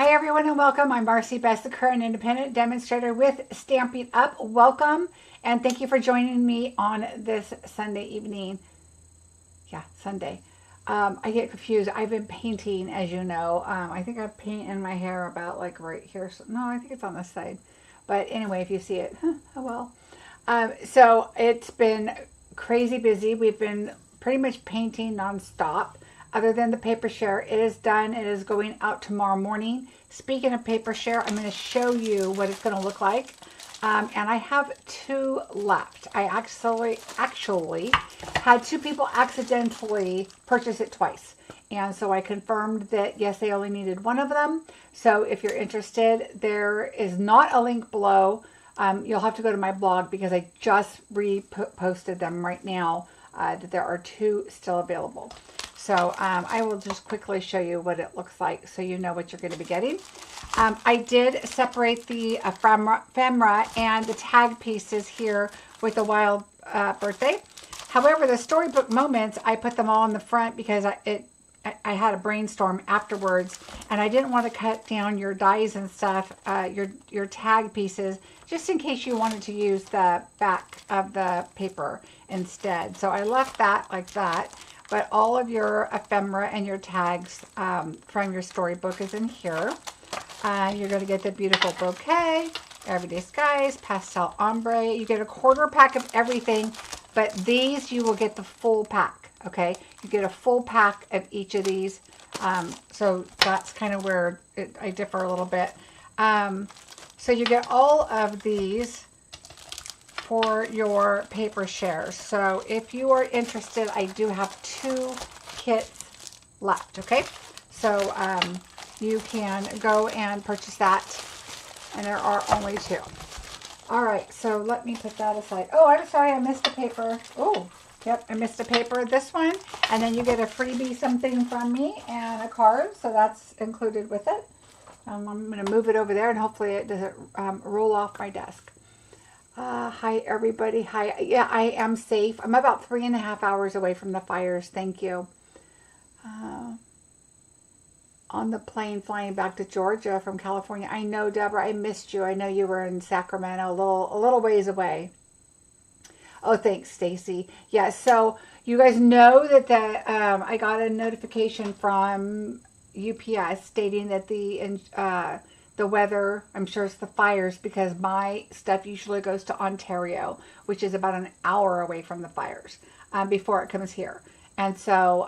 Hi everyone and welcome. I'm Marcie, Besecker, an independent demonstrator with Stampin Up. Welcome and thank you for joining me on this Sunday evening. Yeah, Sunday. I get confused. I've been painting, as you know. I think I paint in my hair about like right here. So, no, I think it's on this side. But anyway, if you see it, oh well. So it's been crazy busy. We've been pretty much painting nonstop. Other than the paper share, it is done. It is going out tomorrow morning. Speaking of paper share, I'm going to show you what it's going to look like. And I have 2 left. I actually had 2 people accidentally purchase it twice. And so I confirmed that, yes, they only needed 1 of them. So if you're interested, there is not a link below. You'll have to go to my blog because I just reposted them right now, that there are 2 still available. So I will just quickly show you what it looks like so you know what you're going to be getting. I did separate the ephemera and the tag pieces here with the Wild Birthday. However, the storybook moments, I put them all in the front because I had a brainstorm afterwards, and I didn't want to cut down your dies and stuff, your tag pieces, just in case you wanted to use the back of the paper instead. So I left that like that. But all of your ephemera and your tags from your storybook is in here. You're going to get the beautiful bouquet, everyday skies, pastel ombre. You get a quarter pack of everything, but these you will get the full pack, okay? You get a full pack of each of these. So that's kind of where I differ a little bit. So you get all of these for your paper shares. So if you are interested, I do have 2 kits left, okay? So you can go and purchase that, and there are only 2. All right, so let me put that aside. Oh, I'm sorry, I missed a paper. Oh, yep, I missed a paper. This one, and then you get a freebie something from me and a card, so that's included with it. I'm going to move it over there, and hopefully it doesn't roll off my desk. Hi everybody. Hi. Yeah, I am safe. I'm about 3.5 hours away from the fires. Thank you. On the plane flying back to Georgia from California. I know, Deborah, I missed you. I know you were in Sacramento, a little ways away. Oh, thanks, Stacy. Yeah, so you guys know that I got a notification from UPS stating that the weather, I'm sure it's the fires, because my stuff usually goes to Ontario, which is about an hour away from the fires before it comes here. And so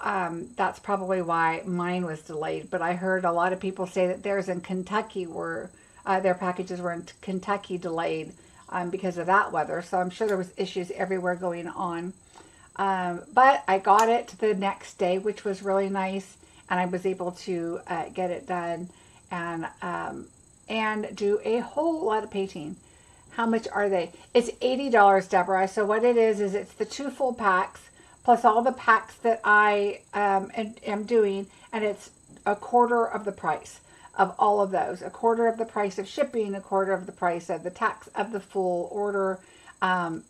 that's probably why mine was delayed. But I heard a lot of people say that theirs in Kentucky were, their packages were in Kentucky delayed because of that weather. So I'm sure there was issues everywhere going on. But I got it the next day, which was really nice. And I was able to get it done and do a whole lot of painting. How much are they? It's $80, Deborah. So what it is it's the 2 full packs plus all the packs that I am doing, and it's a quarter of the price of all of those. A quarter of the price of shipping, a quarter of the price of the tax of the full order.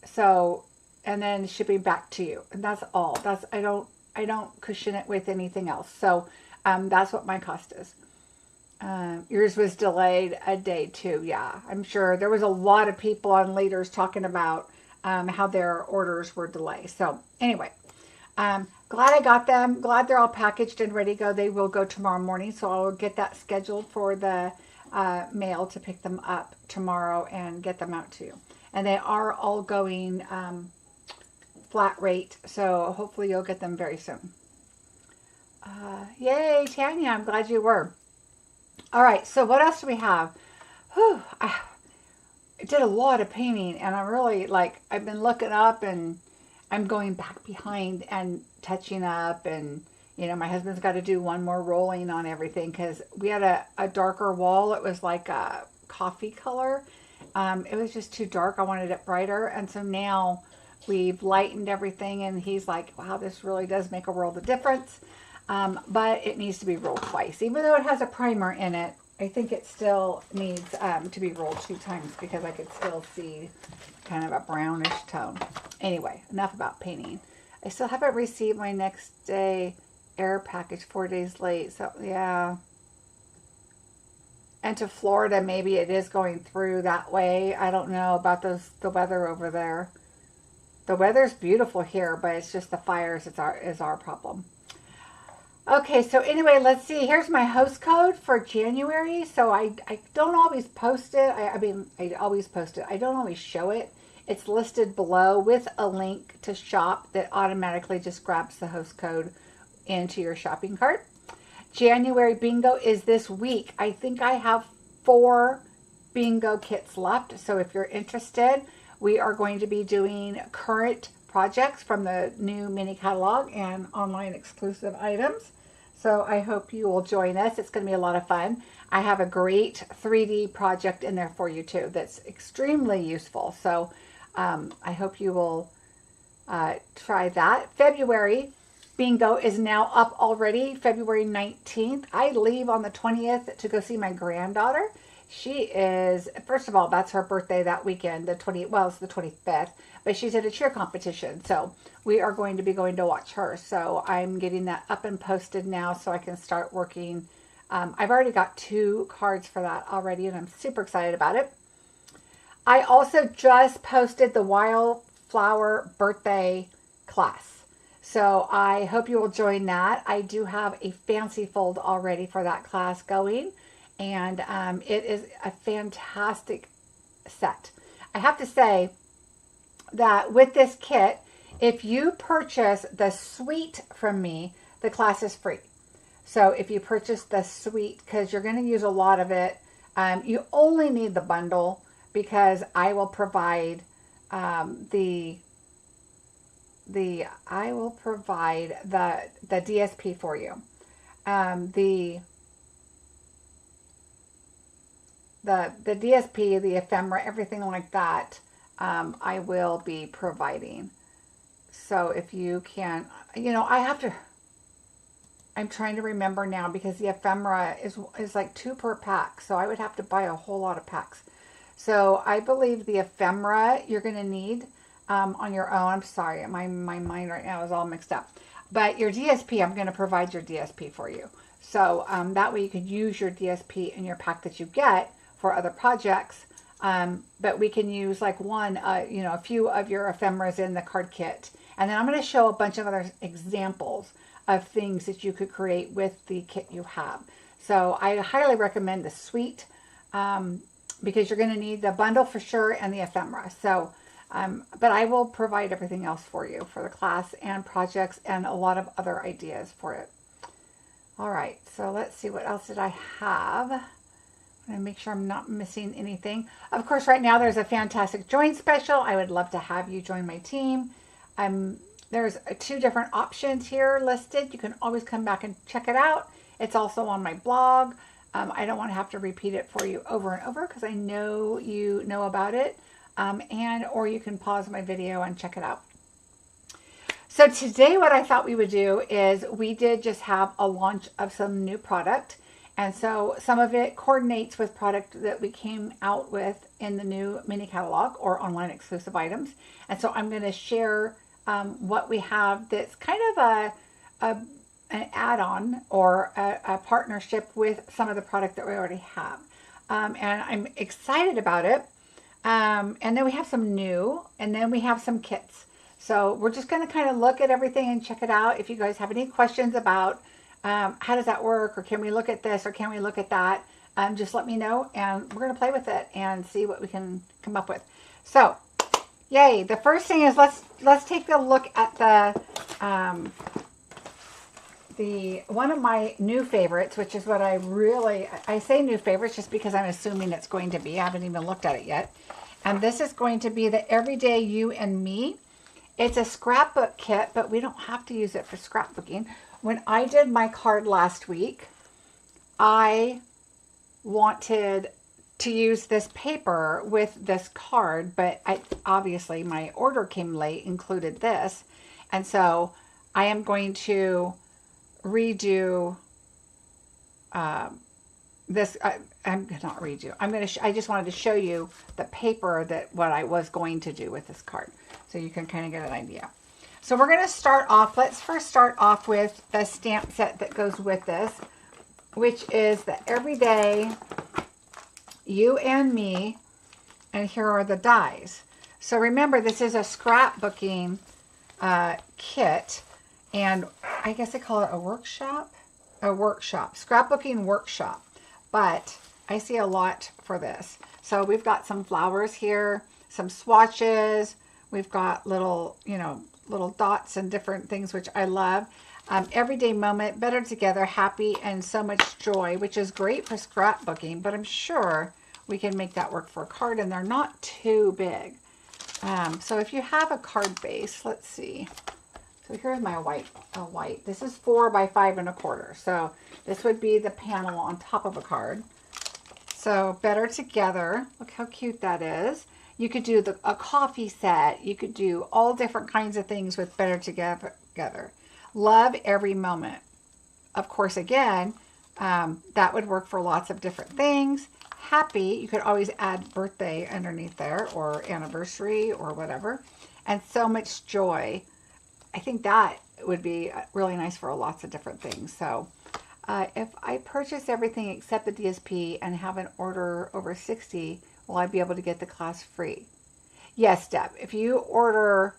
So, and then shipping back to you. And that's all. I don't cushion it with anything else. So that's what my cost is. Yours was delayed a day too. Yeah, I'm sure there was a lot of people on Leaders talking about how their orders were delayed. So anyway, glad I got them. Glad they're all packaged and ready to go. They will go tomorrow morning. So I'll get that scheduled for the mail to pick them up tomorrow and get them out to you. And they are all going flat rate. So hopefully you'll get them very soon. Yay, Tanya. I'm glad you were. All right, so what else do we have? Whew, I did a lot of painting, and I'm really, I've been looking up, and I'm going back behind and touching up, and, you know, my husband's got to do one more rolling on everything, because we had a darker wall. It was like a coffee color. It was just too dark. I wanted it brighter, and so now we've lightened everything, and he's like, wow, this really does make a world of difference. But it needs to be rolled twice. Even though it has a primer in it, I think it still needs to be rolled 2 times because I could still see kind of a brownish tone. Anyway, enough about painting. I still haven't received my next day air package 4 days late. So, yeah. into Florida, maybe it is going through that way. I don't know about the weather over there. The weather's beautiful here, but it's just the fires is our problem. Okay, so anyway, let's see. Here's my host code for January. So I don't always post it. I mean, I always post it. I don't always show it. It's listed below with a link to shop that automatically just grabs the host code into your shopping cart. January bingo is this week. I think I have 4 bingo kits left. So if you're interested, we are going to be doing current projects from the new mini catalog and online exclusive items. So I hope you will join us. It's going to be a lot of fun. I have a great 3D project in there for you too that's extremely useful. So I hope you will try that. February bingo is now up already, February 19th. I leave on the 20th to go see my granddaughter. She is, first of all, that's her birthday that weekend, it's the 25th, but she's at a cheer competition. So we are going to be going to watch her. So I'm getting that up and posted now so I can start working. I've already got 2 cards for that already, and I'm super excited about it. I also just posted the Wildflower Birthday class. So I hope you will join that. I do have a fancy fold already for that class going. And it is a fantastic set. I have to say that with this kit, if you purchase the suite from me, the class is free. So if you purchase the suite, because you're going to use a lot of it, you only need the bundle because I will provide the DSP for you. The DSP, the ephemera, everything like that, I will be providing. So if you can, you know, I'm trying to remember now because the ephemera is like 2 per pack. So I would have to buy a whole lot of packs. So I believe the ephemera you're going to need on your own. I'm sorry, my mind right now is all mixed up. But your DSP, I'm going to provide your DSP for you. So that way you could use your DSP in your pack that you get for other projects, but we can use like a few of your ephemeras in the card kit. And then I'm going to show a bunch of other examples of things that you could create with the kit you have. So I highly recommend the suite because you're going to need the bundle for sure and the ephemera. So, but I will provide everything else for you for the class and projects and a lot of other ideas for it. All right, so let's see, what else did I have? And make sure I'm not missing anything. Of course, right now there's a fantastic join special. I would love to have you join my team. There's 2 different options here listed. You can always come back and check it out. It's also on my blog. I don't want to have to repeat it for you over and over because I know you know about it. Or you can pause my video and check it out. So today what I thought we would do is we did just have a launch of some new product. And so some of it coordinates with product that we came out with in the new mini catalog or online exclusive items. And so I'm going to share what we have that's kind of an add-on or a partnership with some of the product that we already have. And I'm excited about it. And then we have some new, and then we have some kits. So we're just going to kind of look at everything and check it out. If you guys have any questions about how does that work, or can we look at this, or can we look at that, just let me know, and we're going to play with it and see what we can come up with. So, yay! The first thing is let's take a look at the one of my new favorites, which is what I say new favorites just because I'm assuming it's going to be. I haven't even looked at it yet. And this is going to be the Everyday You and Me. It's a scrapbook kit, but we don't have to use it for scrapbooking. When I did my card last week, I wanted to use this paper with this card, but obviously my order came late, included this. And so I am going to redo this. I'm not redo. I just wanted to show you the paper what I was going to do with this card, so you can kind of get an idea. So we're going to start off. Let's first start off with the stamp set that goes with this, which is the Everyday You and Me, and here are the dies. So remember, this is a scrapbooking kit, and I guess I call it a workshop. A workshop, scrapbooking workshop. But I see a lot for this. So we've got some flowers here, some swatches. We've got little, you know, little dots and different things, which I love. Everyday moment, better together, happy, and so much joy, which is great for scrapbooking, but I'm sure we can make that work for a card, and they're not too big. So if you have a card base, let's see. So here's my white. This is 4 by 5 1/4. So this would be the panel on top of a card. So better together. Look how cute that is. You could do a coffee set. You could do all different kinds of things with better together. Love every moment. Of course, again, that would work for lots of different things. Happy, you could always add birthday underneath there, or anniversary, or whatever. And so much joy. I think that would be really nice for lots of different things. So if I purchase everything except the DSP and have an order over 60, will I be able to get the class free? Yes, Deb. If you order,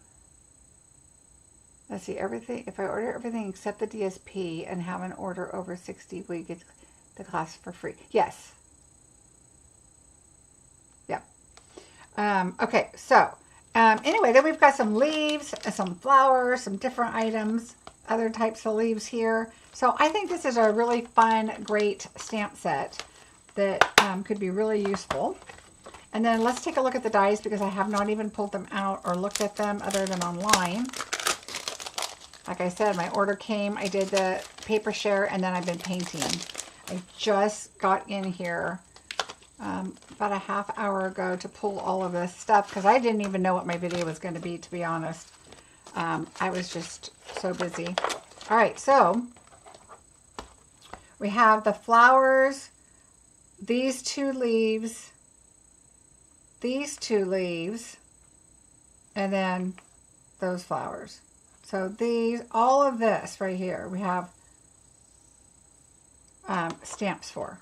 let's see, everything. If I order everything except the DSP and have an order over 60, will you get the class for free? Yes. Yep. Okay, so anyway, then we've got some leaves, some flowers, some different items, other types of leaves here. So I think this is a really fun, great stamp set that could be really useful. And then let's take a look at the dies, because I have not even pulled them out or looked at them other than online. Like I said, my order came, I did the paper share, and then I've been painting. I just got in here about a half hour ago to pull all of this stuff, because I didn't even know what my video was going to be, to be honest. I was just so busy. All right, so we have the flowers, these 2 leaves, these 2 leaves, and then those flowers. So these, all of this right here, we have stamps for.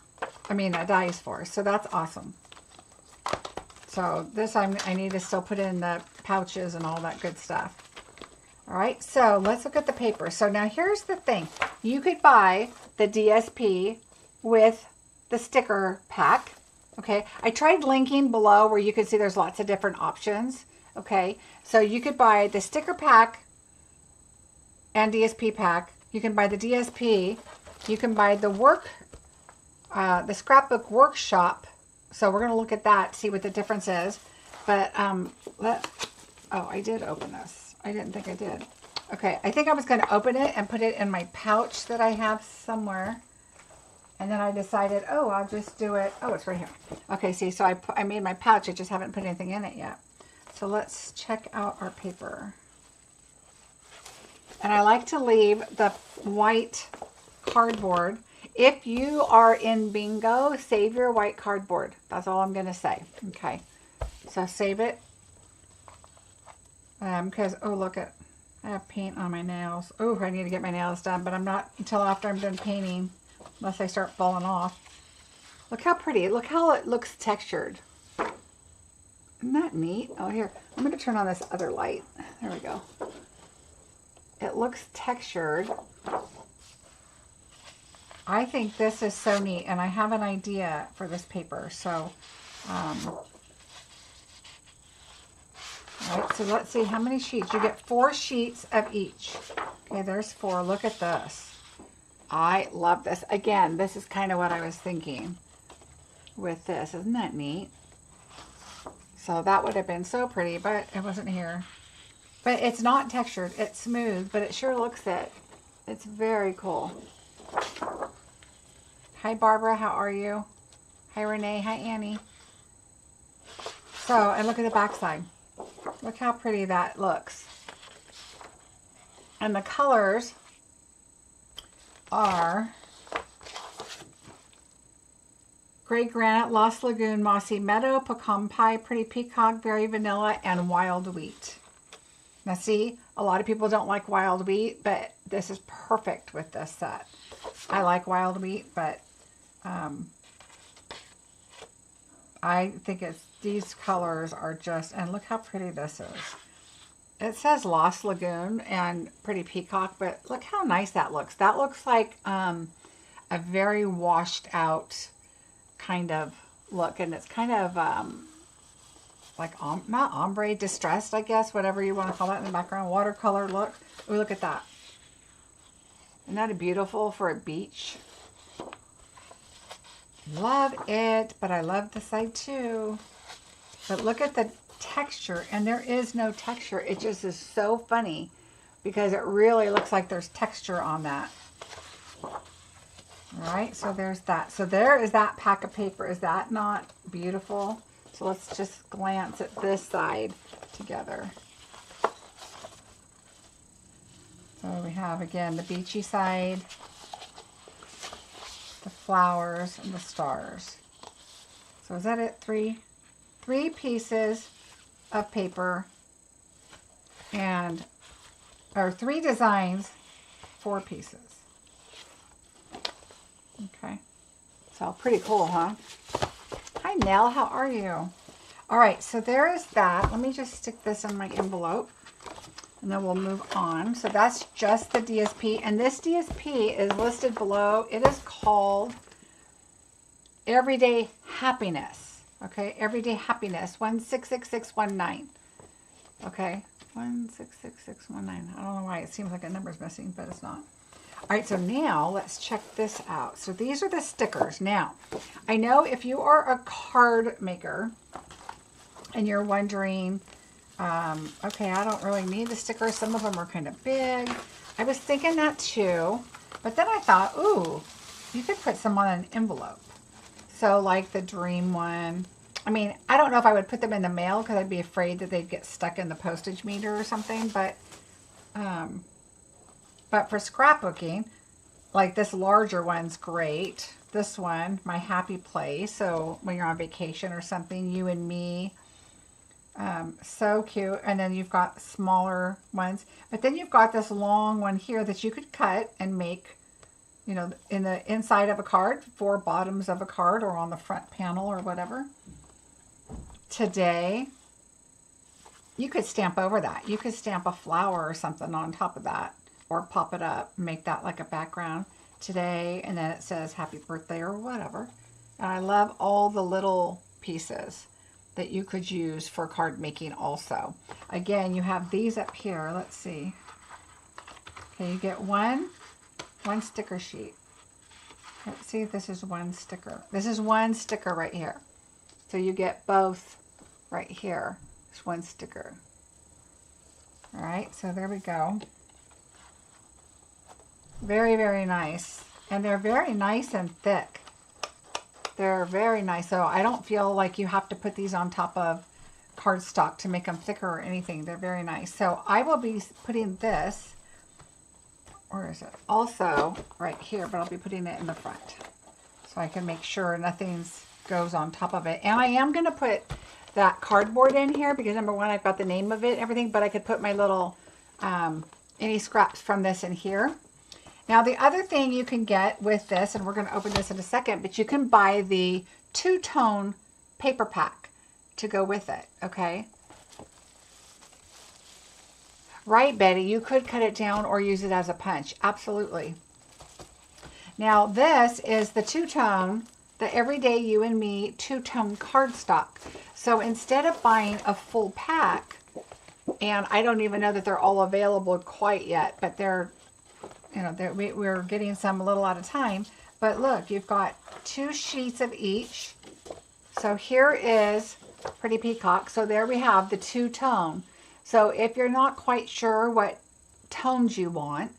Dies for. So that's awesome. So this I need to still put in the pouches and all that good stuff. All right, so let's look at the paper. So now here's the thing. You could buy the DSP with the sticker pack. Okay, I tried linking below where you can see there's lots of different options. Okay, so you could buy the sticker pack and DSP pack. You can buy the DSP. You can buy the scrapbook workshop. So we're going to look at that, see what the difference is. But oh, I did open this. I didn't think I did. Okay, I think I was going to open it and put it in my pouch that I have somewhere. And then I decided, oh, I'll just do it. Oh, it's right here. Okay, see, so I made my pouch. I just haven't put anything in it yet. So let's check out our paper. And I like to leave the white cardboard. If you are in bingo, save your white cardboard. That's all I'm going to say. Okay, so save it. Because, oh, look at, I have paint on my nails. Oh, I need to get my nails done, but I'm not until after I'm done painting, unless they start falling off. Look how pretty. Look how it looks textured. Isn't that neat? Oh, here. I'm going to turn on this other light. There we go. It looks textured. I think this is so neat, and I have an idea for this paper. So, all right, so let's see how many sheets. You get 4 sheets of each. Okay, there's 4. Look at this. I love this. Again, this is kind of what I was thinking with this. Isn't that neat? So that would have been so pretty, but it wasn't here. But it's not textured. It's smooth, but it sure looks it. It's very cool. Hi, Barbara. How are you? Hi, Renee. Hi, Annie. So, and look at the back side. Look how pretty that looks. And the colors are Gray Granite, Lost Lagoon, Mossy Meadow, Pecan Pie, Pretty Peacock, Berry Vanilla, and Wild Wheat. Now see, a lot of people don't like wild wheat, but this is perfect with this set. I like wild wheat, but I think these colors are just, and look how pretty this is. It says Lost Lagoon and Pretty Peacock, but look how nice that looks. That looks like a very washed out kind of look, and it's kind of like not ombre, distressed, I guess, whatever you want to call that in the background. Watercolor look. Oh, look at that. Isn't that beautiful for a beach? Love it, but I love the side too. But look at the texture, and there is no texture. It just is so funny because it really looks like there's texture on that. All right, so there's that. So there is that pack of paper. Is that not beautiful? So let's just glance at this side together. So we have, again, the beachy side, the flowers, and the stars. So is that it? Three pieces of paper, and, or 3 designs, 4 pieces. Okay, so pretty cool, huh? Hi, Nell, how are you? All right, so there is that. Let me just stick this in my envelope, and then we'll move on. So that's just the DSP, and this DSP is listed below. It is called Everyday Happiness. Okay, Everyday Happiness, 166619. Okay, 166619. I don't know why it seems like a number's missing, but it's not. All right, so now let's check this out. So these are the stickers. Now, I know if you are a card maker and you're wondering, okay, I don't really need the stickers. Some of them are kind of big. I was thinking that too, but then I thought, ooh, you could put some on an envelope. So like the dream one. I mean, I don't know if I would put them in the mail because I'd be afraid that they'd get stuck in the postage meter or something, but for scrapbooking, like this larger one's great. This one, my happy place. So when you're on vacation or something, you and me, so cute. And then you've got smaller ones, but then you've got this long one here that you could cut and make, you know, in the inside of a card, 4 bottoms of a card, or on the front panel or whatever. Today, you could stamp over that. You could stamp a flower or something on top of that, or pop it up, make that like a background. Today, and then it says happy birthday or whatever. And I love all the little pieces that you could use for card making also. Again, you have these up here. Let's see. Okay, you get one sticker sheet. Let's see if this is one sticker. This is one sticker right here. So you get both right here. It's one sticker. All right, so there we go. Very, very nice. And they're very nice and thick. They're very nice. So I don't feel like you have to put these on top of cardstock to make them thicker or anything. They're very nice. So I will be putting this, where is it? Also right here, but I'll be putting it in the front. So I can make sure nothing goes on top of it. And I am going to put that cardboard in here because number one, I've got the name of it and everything, but I could put my little, any scraps from this in here. Now, the other thing you can get with this, and we're going to open this in a second, but you can buy the 2-tone paper pack to go with it, okay? Right, Betty, you could cut it down or use it as a punch. Absolutely. Now, this is the 2-tone, the Everyday You and Me 2-tone cardstock. So instead of buying a full pack, and I don't even know that they're all available quite yet, but they're, you know, we're getting some a little at a time. But look, you've got 2 sheets of each. So here is Pretty Peacock. So there we have the 2-tone. So if you're not quite sure what tones you want,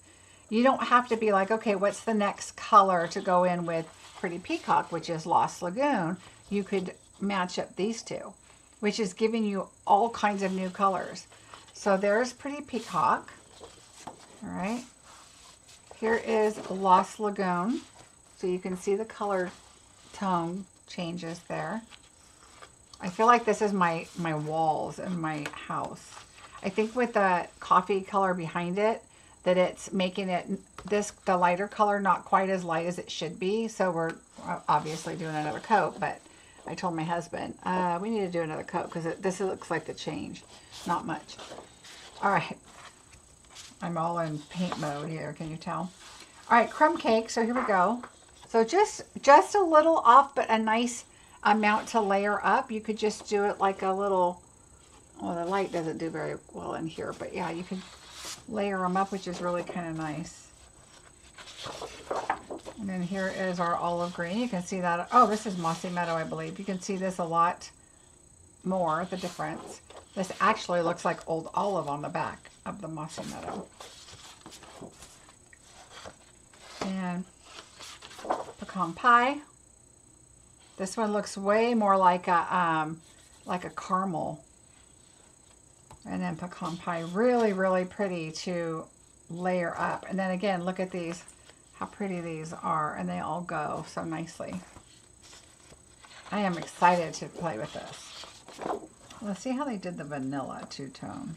you don't have to be like, okay, what's the next color to go in with Pretty Peacock, which is Lost Lagoon. You could match up these two, which is giving you all kinds of new colors. So there's Pretty Peacock. All right. Here is Lost Lagoon. So you can see the color tone changes there. I feel like this is my walls in my house. I think with the coffee color behind it, that it's making it the lighter color not quite as light as it should be. So we're obviously doing another coat, but I told my husband, we need to do another coat because this looks like the change. Not much. All right. I'm all in paint mode here. Can you tell? All right, crumb cake. So here we go. So just a little off, but a nice amount to layer up. You could just do it like a little, well, the light doesn't do very well in here, but yeah, you can layer them up, which is really kind of nice. And then here is our olive green. You can see that. Oh, this is Mossy Meadow, I believe. You can see this a lot more, the difference. This actually looks like Old Olive on the back of the Mossy Meadow. And pecan pie. This one looks way more like a caramel. And then pecan pie, really, really pretty to layer up. And then again, look at these, how pretty these are, and they all go so nicely. I am excited to play with this. Let's see how they did the vanilla two-tone.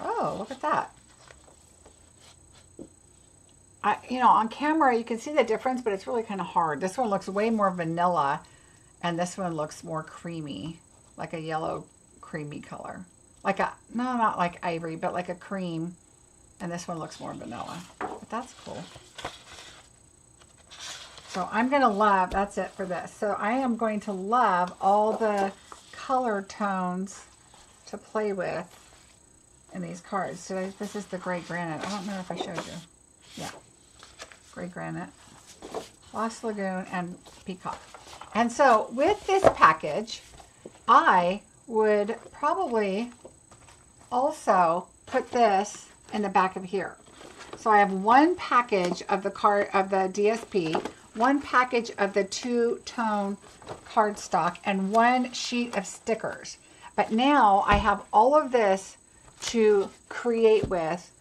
Oh, look at that. You know, on camera you can see the difference, but it's really kind of hard. This one looks way more vanilla, and this one looks more creamy, like a yellow creamy color. Like a, no, not like ivory, but like a cream. And this one looks more vanilla, but that's cool. So I'm going to love, that's it for this. So I am going to love all the color tones to play with in these cards. So this is the gray granite. I don't know if I showed you. Yeah. Gray granite, Lost Lagoon, and peacock. And so with this package, I would probably also put this in the back of here. So I have one package of the DSP, one package of the two-tone cardstock, and one sheet of stickers. But now I have all of this to create with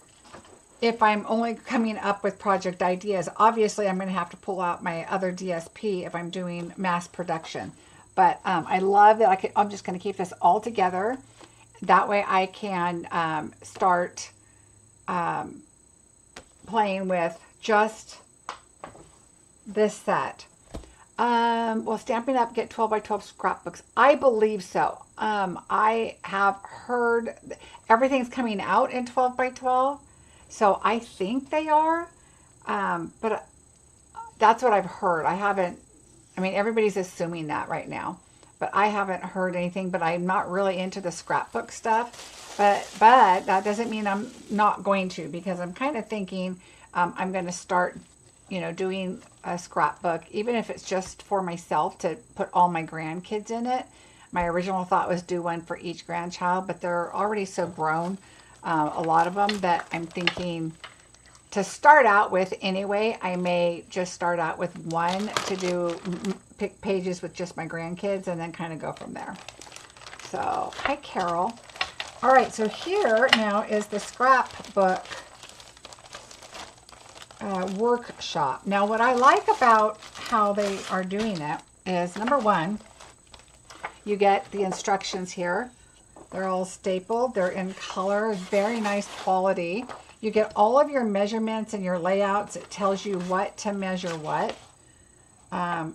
if I'm only coming up with project ideas. Obviously, I'm going to have to pull out my other DSP if I'm doing mass production. But I love that I'm just going to keep this all together. That way I can start playing with just this set. Will Stampin' Up get 12 by 12 scrapbooks? I believe so. I have heard everything's coming out in 12 by 12. So I think they are, but that's what I've heard. I mean, everybody's assuming that right now, but I haven't heard anything, but I'm not really into the scrapbook stuff, but that doesn't mean I'm not going to, because I'm kind of thinking I'm going to start, you know, doing a scrapbook, even if it's just for myself to put all my grandkids in it. My original thought was do one for each grandchild, but they're already so grown. A lot of them that I'm thinking to start out with anyway. I may just start out with one to do pick pages with just my grandkids and then kind of go from there. So, hi Carol. All right, so here now is the scrapbook workshop. Now what I like about how they are doing it is, number one, you get the instructions here. They're all stapled. They're in color. Very nice quality. You get all of your measurements and your layouts. It tells you what to measure what,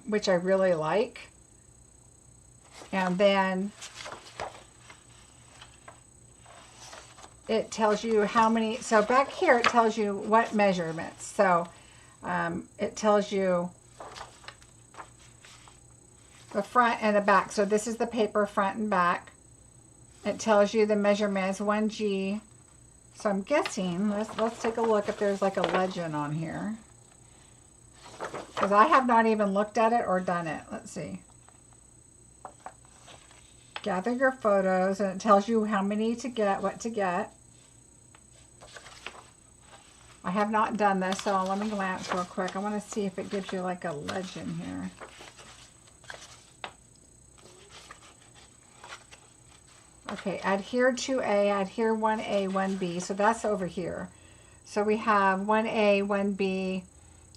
which I really like. And then it tells you how many. So back here it tells you what measurements. So it tells you the front and the back. So this is the paper front and back. It tells you the measurements, 1G. So I'm guessing, let's take a look if there's like a legend on here. Because I have not even looked at it or done it. Let's see. Gather your photos, and it tells you how many to get, what to get. I have not done this, so let me glance real quick. I want to see if it gives you like a legend here. Okay, adhere to A, adhere 1A, 1B. So that's over here. So we have 1A, 1B,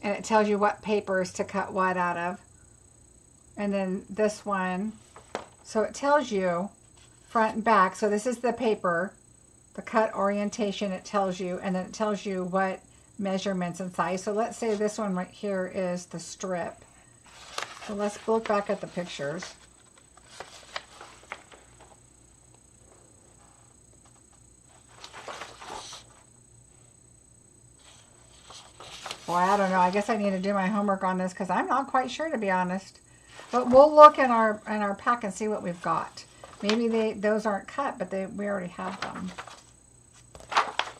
and it tells you what papers to cut what out of. And then this one, so it tells you front and back. So this is the paper, the cut orientation it tells you, and then it tells you what measurements and size. So let's say this one right here is the strip. So let's look back at the pictures. Boy, I don't know. I guess I need to do my homework on this because I'm not quite sure, to be honest. But we'll look in our pack and see what we've got. Maybe those aren't cut, but we already have them.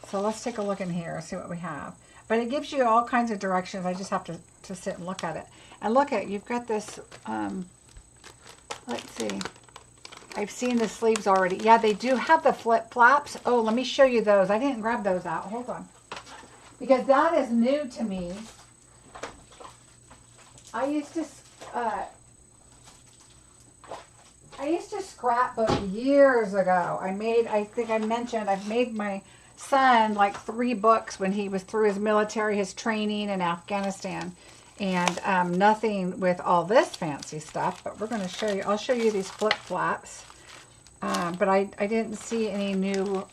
So let's take a look in here, see what we have. But it gives you all kinds of directions. I just have to sit and look at it. And look at, you've got this, let's see. I've seen the sleeves already. Yeah, they do have the flip flaps. Oh, let me show you those. I didn't grab those out. Hold on. Because that is new to me. I used to scrapbook years ago. I think I mentioned, I've made my son like 3 books when he was through his military, his training in Afghanistan. And nothing with all this fancy stuff, but we're going to show you, I'll show you these flip flaps. But I didn't see any new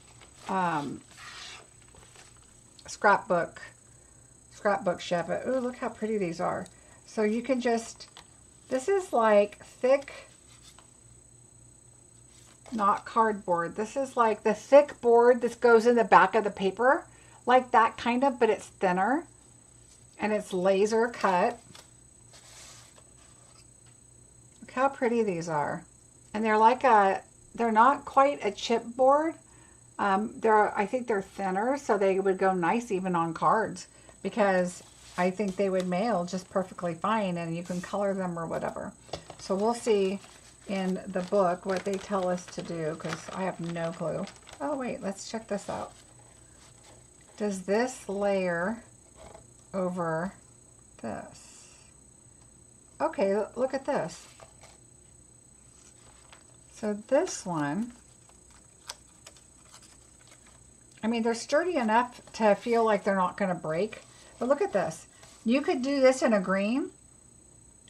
scrapbook chef. Oh, look how pretty these are. So you can just, this is like thick, not cardboard. This is like the thick board that goes in the back of the paper, like that kind of, but it's thinner and it's laser cut. Look how pretty these are. And they're like they're not quite a chipboard. I think they're thinner, so they would go nice even on cards, because I think they would mail just perfectly fine, and you can color them or whatever. So we'll see in the book what they tell us to do, because I have no clue. Oh wait, let's check this out. Does this layer over this? Okay, look at this. So this one, I mean, they're sturdy enough to feel like they're not going to break. But look at this. You could do this in a green,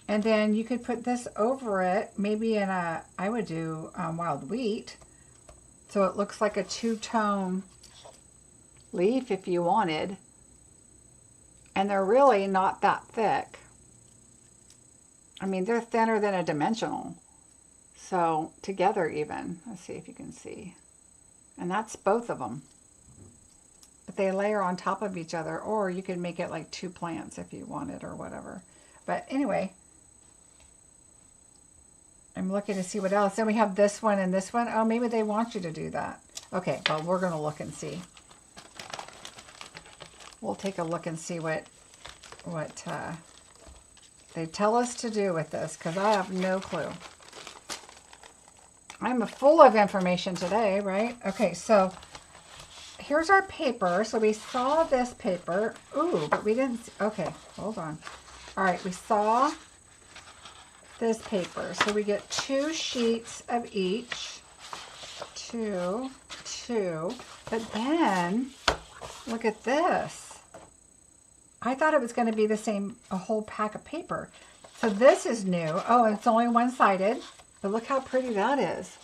and then you could put this over it, maybe in I would do wild wheat. So it looks like a 2-tone leaf if you wanted. And they're really not that thick. I mean, they're thinner than a dimensional. So together even, let's see if you can see. And that's both of them. But they layer on top of each other, or you could make it like 2 plants if you wanted or whatever. But anyway, I'm looking to see what else. Then we have this one and this one. Oh, maybe they want you to do that. Okay, well, we're going to look and see. We'll take a look and see what they tell us to do with this, because I have no clue. I'm full of information today, right? Okay, so here's our paper. So we saw this paper. Ooh, but we didn't. Okay, hold on. All right, we saw this paper. So we get 2 sheets of each. 2. But then, look at this. I thought it was going to be the same, a whole pack of paper. So this is new. Oh, and it's only one-sided. But look how pretty that is.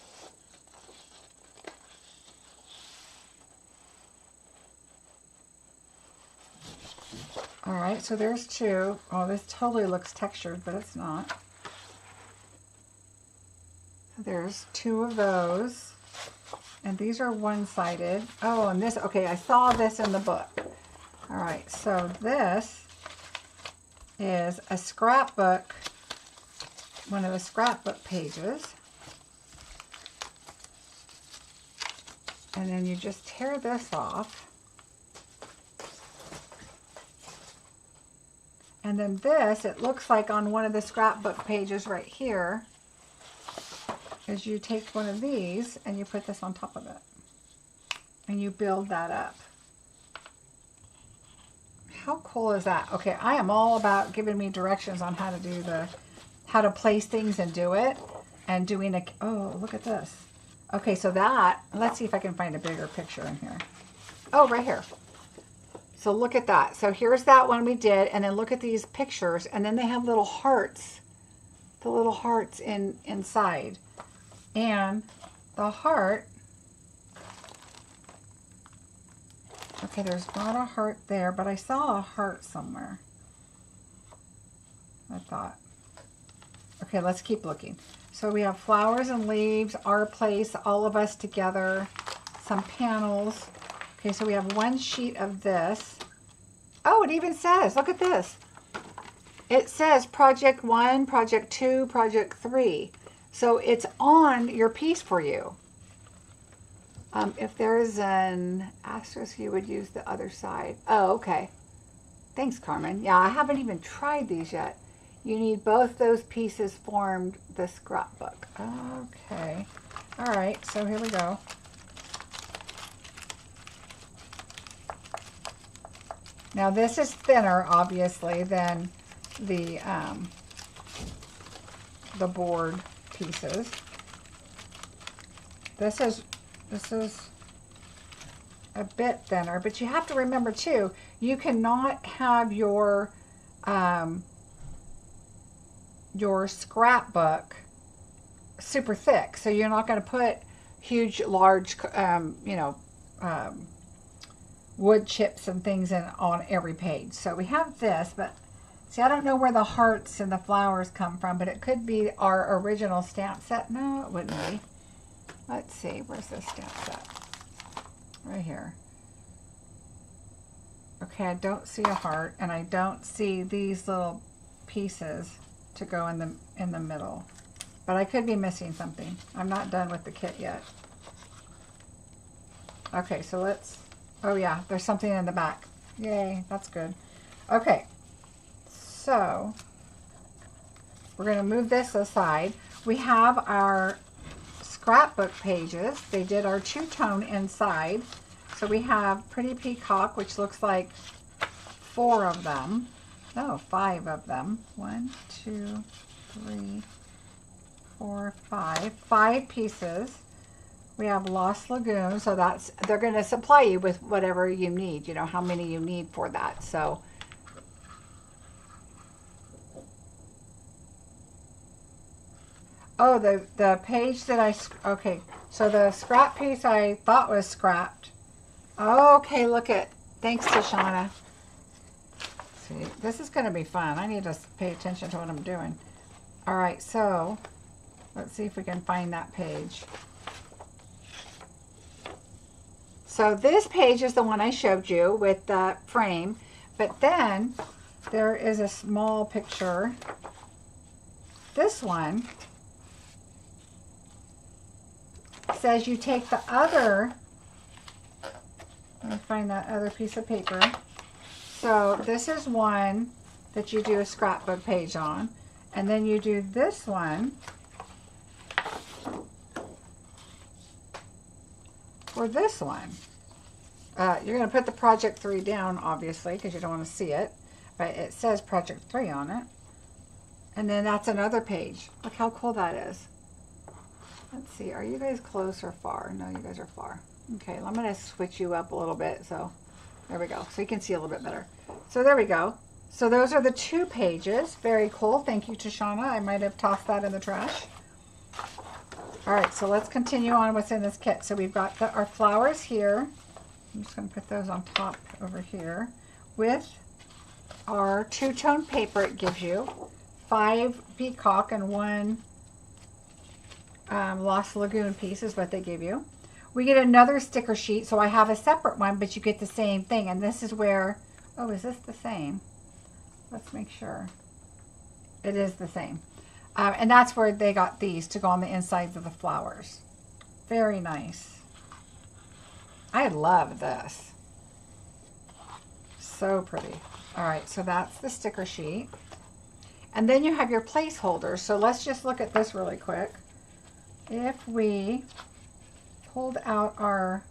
All right, so there's 2. Oh, this totally looks textured, but it's not. There's 2 of those. And these are one-sided. Oh, and this, okay, I saw this in the book. All right, so this is a scrapbook, one of the scrapbook pages. And then you just tear this off. And then this, it looks like on one of the scrapbook pages right here, is you take one of these and you put this on top of it. And you build that up. How cool is that? Okay, I am all about giving me directions on how to do how to place things and do it. And doing a, oh, look at this. Okay, so that, let's see if I can find a bigger picture in here. Oh, right here. So look at that. So here's that one we did, and then look at these pictures, and then they have little hearts, the little hearts inside. And the heart, okay, there's not a heart there, but I saw a heart somewhere, I thought. Okay, let's keep looking. So we have flowers and leaves, our place, all of us together, some panels. Okay, so we have one sheet of this. Oh, it even says, look at this. It says project 1, project 2, project 3. So it's on your piece for you. If there's an asterisk, you would use the other side. Oh, okay. Thanks, Carmen. Yeah, I haven't even tried these yet. You need both those pieces formed the scrapbook. Okay. All right, so here we go. Now this is thinner, obviously, than the board pieces. This is a bit thinner, but you have to remember too, you cannot have your scrapbook super thick. So you're not going to put huge, large, wood chips and things on every page. So we have this, but see, I don't know where the hearts and the flowers come from, but it could be our original stamp set. No, it wouldn't be. Let's see, where's this stamp set? Right here. Okay, I don't see a heart, and I don't see these little pieces to go in the middle. But I could be missing something. I'm not done with the kit yet. Okay, so let's, oh yeah, there's something in the back. Yay, that's good. Okay, so we're going to move this aside. We have our scrapbook pages. They did our two-tone inside. So we have Pretty Peacock, which looks like 4 of them. No, 5 of them. 1, 2, 3, 4, 5. 5 pieces. We have Lost Lagoon, so they're going to supply you with whatever you need, you know, how many you need for that. So oh, the page that okay, so the scrap piece I thought was scrapped. Okay, look at, thanks to Shauna. See, this is going to be fun. I need to pay attention to what I'm doing. All right, so let's see if we can find that page. So this page is the one I showed you with the frame, but then there is a small picture. This one says you take the other, let me find that other piece of paper. So this is one that you do a scrapbook page on, and then you do this one for this one. You're going to put the project 3 down, obviously, because you don't want to see it, but it says project 3 on it. And then that's another page. Look how cool that is. Let's see, are you guys close or far? No, you guys are far. Okay, I'm going to switch you up a little bit, so there we go. So you can see a little bit better. So there we go. So those are the 2 pages. Very cool. Thank you to Shauna. I might have tossed that in the trash. All right, so let's continue on what's in this kit. So we've got our flowers here. I'm just going to put those on top over here with our 2-tone paper it gives you. 5 peacock and 1 Lost Lagoon piece is what they give you. We get another sticker sheet, so I have a separate one, but you get the same thing. And this is where, oh, is this the same? Let's make sure. It is the same. And that's where they got these to go on the insides of the flowers. Very nice. I love this. So pretty. All right, so that's the sticker sheet. And then you have your placeholders. So let's just look at this really quick. If we pulled out our,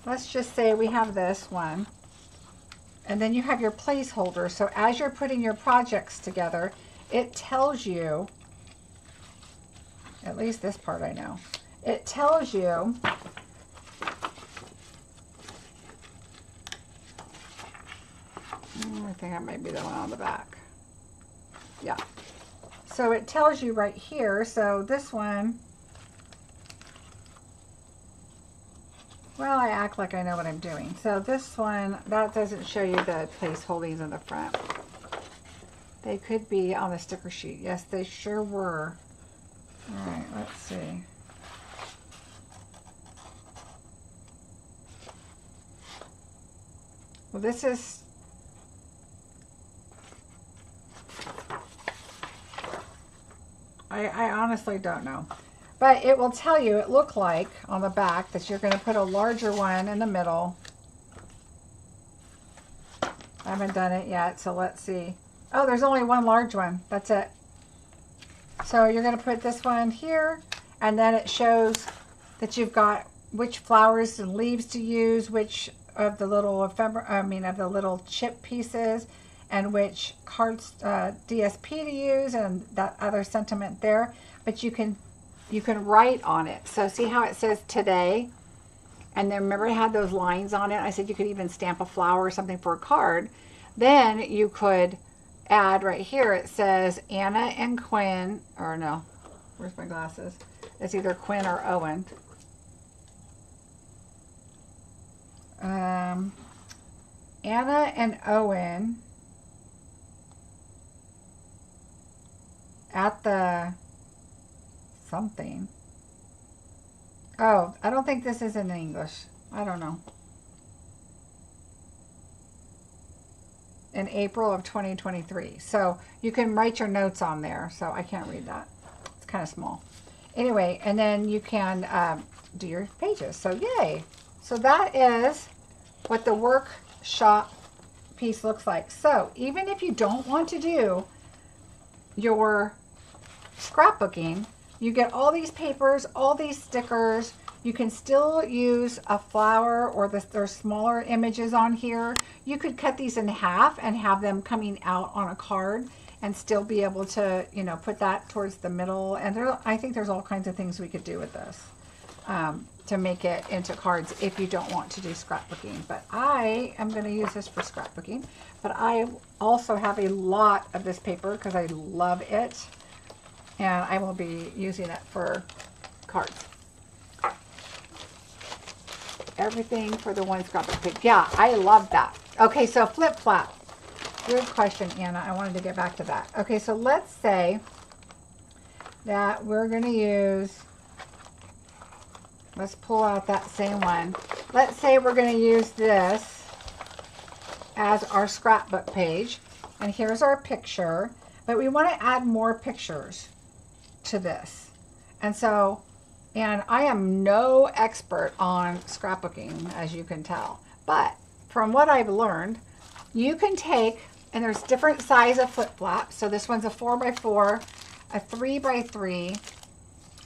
let's just say we have this one. And then you have your placeholders. So as you're putting your projects together, it tells you, at least this part I know, it tells you I think that might be the one on the back. Yeah. So it tells you right here. So this one, well, I act like I know what I'm doing. So this one, that doesn't show you the place holdings in the front. They could be on the sticker sheet. Yes, they sure were. All right, let's see. Well, this is... I honestly don't know. But it will tell you, it looked like on the back, that you're going to put a larger one in the middle. I haven't done it yet, so let's see. Oh, there's only one large one. That's it. So you're going to put this one here, and then it shows that you've got which flowers and leaves to use, which of the little of the little chip pieces, and which cards DSP to use, and that other sentiment there. But you can write on it. So see how it says today? And then remember it had those lines on it? I said you could even stamp a flower or something for a card. Then you could add right here, it says Anna and Quinn, or no, where's my glasses? It's either Quinn or Owen. Anna and Owen at the something. Oh, I don't think this is in English. I don't know. In April of 2023. So you can write your notes on there. So I can't read that. It's kind of small. Anyway, and then you can do your pages. So yay. So that is what the workshop piece looks like. So even if you don't want to do your scrapbooking, you get all these papers, all these stickers. You can still use a flower, or there's smaller images on here. You could cut these in half and have them coming out on a card and still be able to, you know, put that towards the middle. And I think there's all kinds of things we could do with this to make it into cards if you don't want to do scrapbooking. But I am going to use this for scrapbooking. But I also have a lot of this paper because I love it. And I will be using it for cards. Everything for the one scrapbook page. Yeah, I love that. Okay, so flip flap. Good question, Anna. I wanted to get back to that. Okay, so let's say that we're going to use, let's pull out that same one. Let's say we're going to use this as our scrapbook page. And here's our picture. But we want to add more pictures to this. And so, and I am no expert on scrapbooking, as you can tell. But from what I've learned, you can take, and there's different size of flip flops. So this one's a 4x4, a 3x3,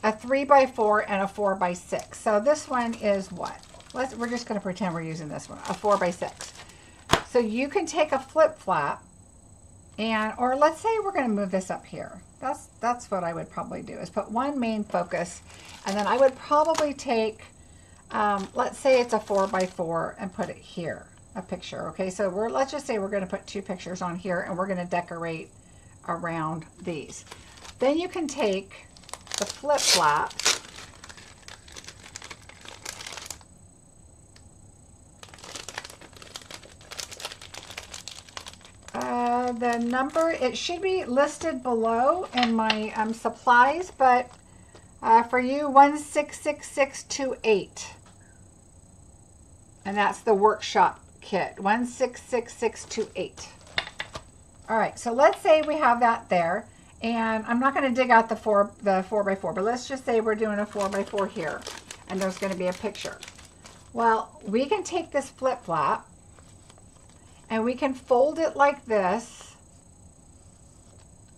a 3x4, and a 4x6. So this one is what? We're just going to pretend we're using this one, a 4x6. So you can take a flip flap, and, or let's say we're going to move this up here. That's what I would probably do, is put one main focus, and then I would probably take, let's say it's a 4x4, and put it here, a picture. Okay, so let's just say we're going to put 2 pictures on here, and we're going to decorate around these. Then you can take the flip flap, the number, it should be listed below in my supplies, but for you, 166628. And that's the workshop kit, 166628. All right, so let's say we have that there, and I'm not going to dig out the 4x4, but let's just say we're doing a 4x4 here, and there's going to be a picture. Well, we can take this flip flap, and we can fold it like this,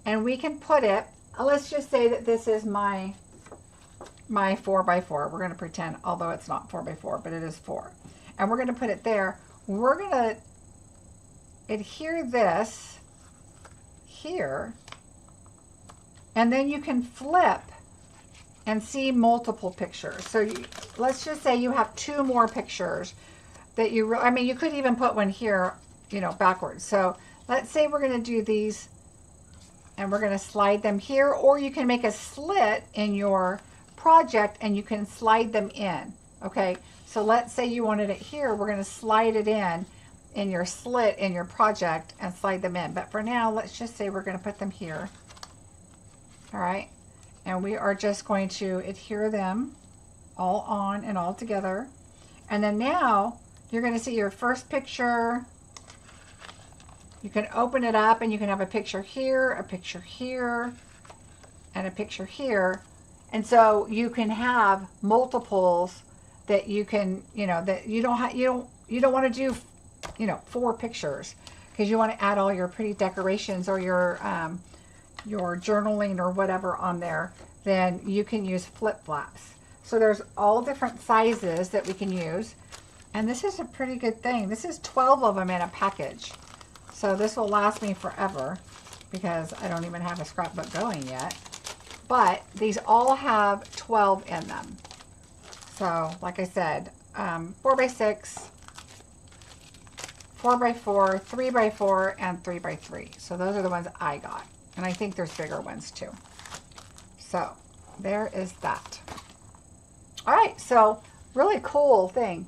and we can put it, let's just say that this is my 4x4. We're going to pretend, although it's not 4x4, but it is 4. And we're going to put it there. We're going to adhere this here, and then you can flip and see multiple pictures. So let's just say you have 2 more pictures that you, I mean, you could even put one here, you know, backwards. So let's say we're going to do these, and we're going to slide them here, or you can make a slit in your project and you can slide them in. Okay, so let's say you wanted it here, we're going to slide it in, in your slit in your project and slide them in. But for now, let's just say we're going to put them here. All right. And we are just going to adhere them all on and all together. And then now you're going to see your first picture. You can open it up and you can have a picture here, a picture here, and a picture here. And so you can have multiples that you can, you know, that you don't want to do, you know, 4 pictures, because you want to add all your pretty decorations or your journaling or whatever on there. Then you can use flip flaps. So there's all different sizes that we can use. And this is a pretty good thing. This is 12 of them in a package. So this will last me forever because I don't even have a scrapbook going yet. But these all have 12 in them. So like I said, 4x6, 4x4, 3x4, and 3x3. So those are the ones I got. And I think there's bigger ones too. So there is that. All right, so really cool thing.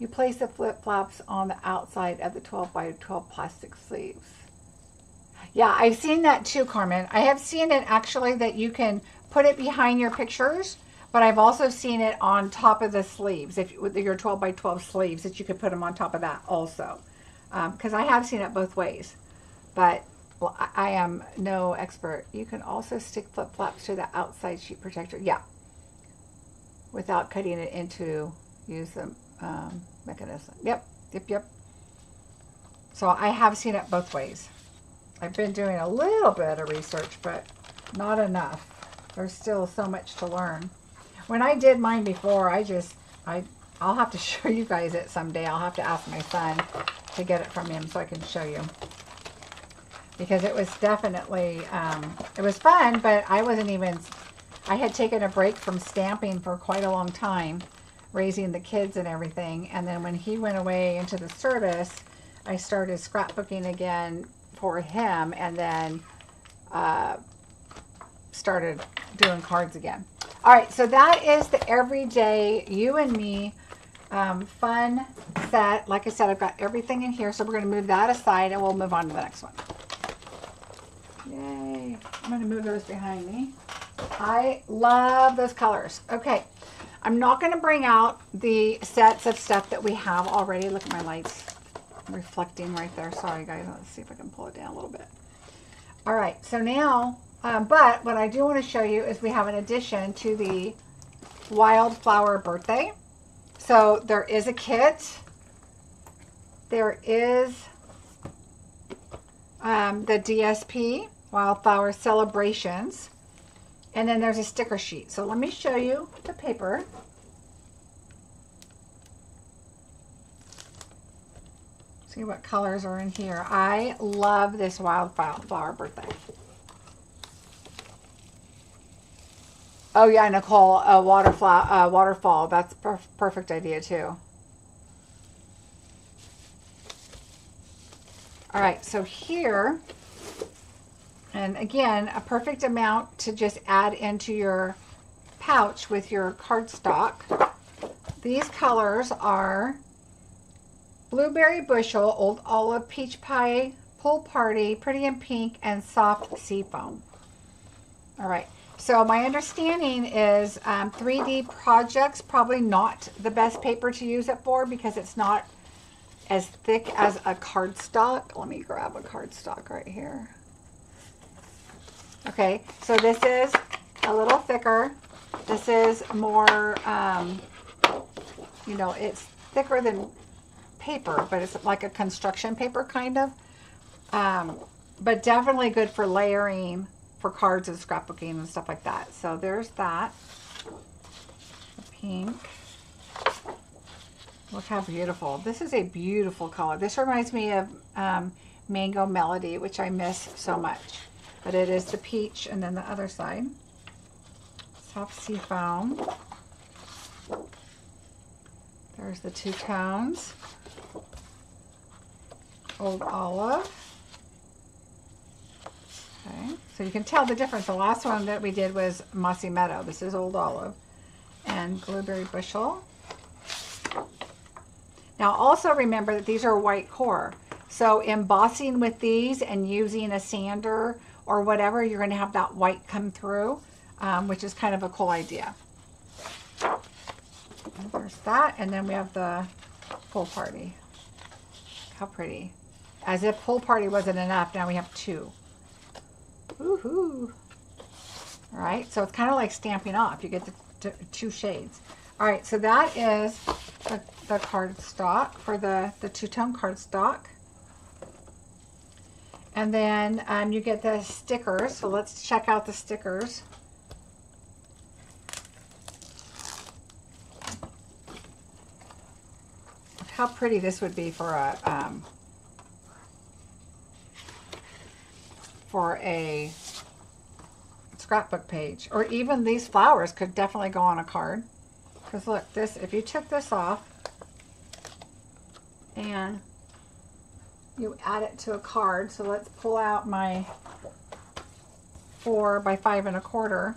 You place the flip flops on the outside of the 12x12 plastic sleeves. Yeah, I've seen that too, Carmen. I have seen it actually that you can put it behind your pictures, but I've also seen it on top of the sleeves, if with your 12x12 sleeves, that you could put them on top of that also. Because I have seen it both ways, but well, I am no expert. You can also stick flip flops to the outside sheet protector. Yeah, without cutting it into, use the mechanism. Yep. So I have seen it both ways. I've been doing a little bit of research, but not enough. There's still so much to learn. When I did mine before, I'll have to show you guys it someday. I'll have to ask my son to get it from him so I can show you. Because it was definitely, it was fun, but I had taken a break from stamping for quite a long time, raising the kids and everything. And then when he went away into the service, I started scrapbooking again for him, and then started doing cards again. All right, so that is the everyday you and me fun set. Like I said, I've got everything in here, so we're going to move that aside and we'll move on to the next one. Yay. I'm going to move those behind me. I love those colors. Okay, I'm not going to bring out the sets of stuff that we have already. Look at my lights reflecting right there. Sorry, guys. Let's see if I can pull it down a little bit. All right, so now, but what I do want to show you is we have an addition to the Wildflower Birthday. So there is a kit. There is the DSP, Wildflower Celebrations. And then there's a sticker sheet. So let me show you the paper. See what colors are in here. I love this Wildflower Birthday. Oh yeah, Nicole, waterfall. That's perfect idea too. All right, so here, and again, a perfect amount to just add into your pouch with your cardstock. These colors are Blueberry Bushel, Old Olive, Peach Pie, Pool Party, Pretty in Pink, and Soft Seafoam. All right, so my understanding is 3D projects, probably not the best paper to use it for because it's not as thick as a cardstock. Let me grab a cardstock right here. Okay, so this is a little thicker. This is more, you know, it's thicker than paper, but it's like a construction paper kind of. But definitely good for layering for cards and scrapbooking and stuff like that. So there's that. The pink. Look how beautiful. This is a beautiful color. This reminds me of Mango Melody, which I miss so much. But it is the peach, and then the other side. Soft Seafoam. There's the two tones. Old Olive. Okay, so you can tell the difference. The last one that we did was Mossy Meadow. This is Old Olive. And Blueberry Bushel. Now also remember that these are white core. So embossing with these and using a sander or whatever, you're going to have that white come through, which is kind of a cool idea. And there's that, and then we have the pool party. How pretty. As if pool party wasn't enough, now we have two. Woohoo! All right, so it's kind of like Stampin' Up. You get the two shades. All right, so that is the cardstock for the two-tone cardstock. And then you get the stickers. So let's check out the stickers. Look how pretty this would be for a scrapbook page. Or even these flowers could definitely go on a card. Because look, this, if you took this off and you add it to a card. So let's pull out my 4 by 5 1/4.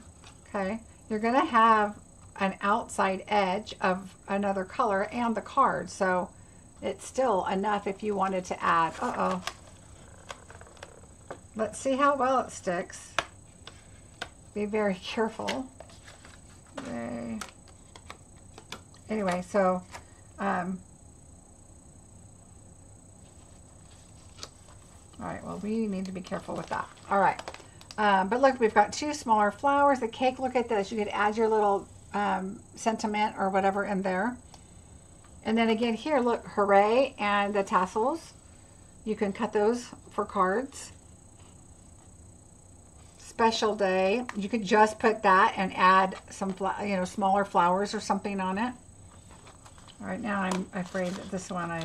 Okay, you're going to have an outside edge of another color and the card. So it's still enough if you wanted to add. Uh-oh. Let's see how well it sticks. Be very careful. Yay. Anyway, so all right, well, we need to be careful with that. All right, but look, we've got 2 smaller flowers. The cake, look at this. You could add your little sentiment or whatever in there. And then again here, look, hooray, and the tassels. You can cut those for cards. Special day. You could just put that and add some, smaller flowers or something on it. All right, now I'm afraid that this one all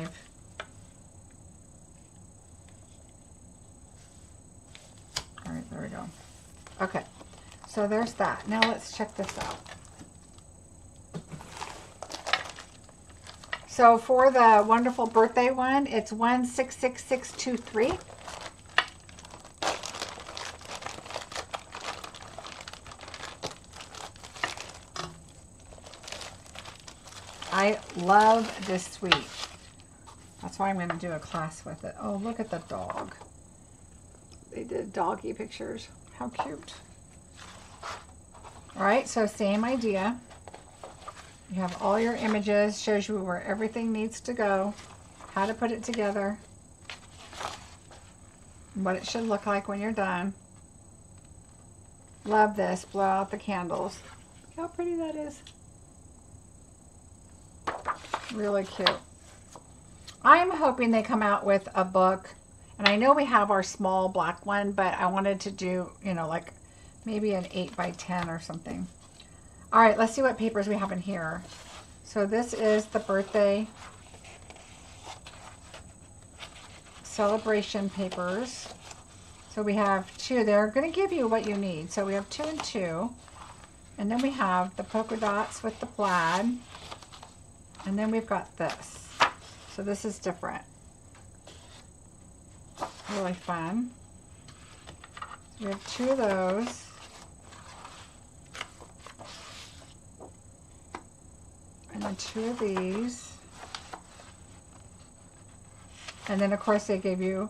right, there we go. Okay, so there's that. Now let's check this out. So for the wonderful birthday one, it's 166623. I love this suite. That's why I'm going to do a class with it. Oh, look at the dog. They did doggy pictures. How cute. All right, so same idea. You have all your images, shows you where everything needs to go, how to put it together, what it should look like when you're done. Love this. Blow out the candles. Look how pretty that is. Really cute. I'm hoping they come out with a book. And I know we have our small black one, but I wanted to do, like maybe an 8 by 10 or something. All right, let's see what papers we have in here. So this is the birthday celebration papers. So we have 2. They're going to give you what you need. So we have 2 and 2. And then we have the polka dots with the plaid. And then we've got this. So this is different. Really fun. So we have 2 of those. And then 2 of these. And then of course they gave you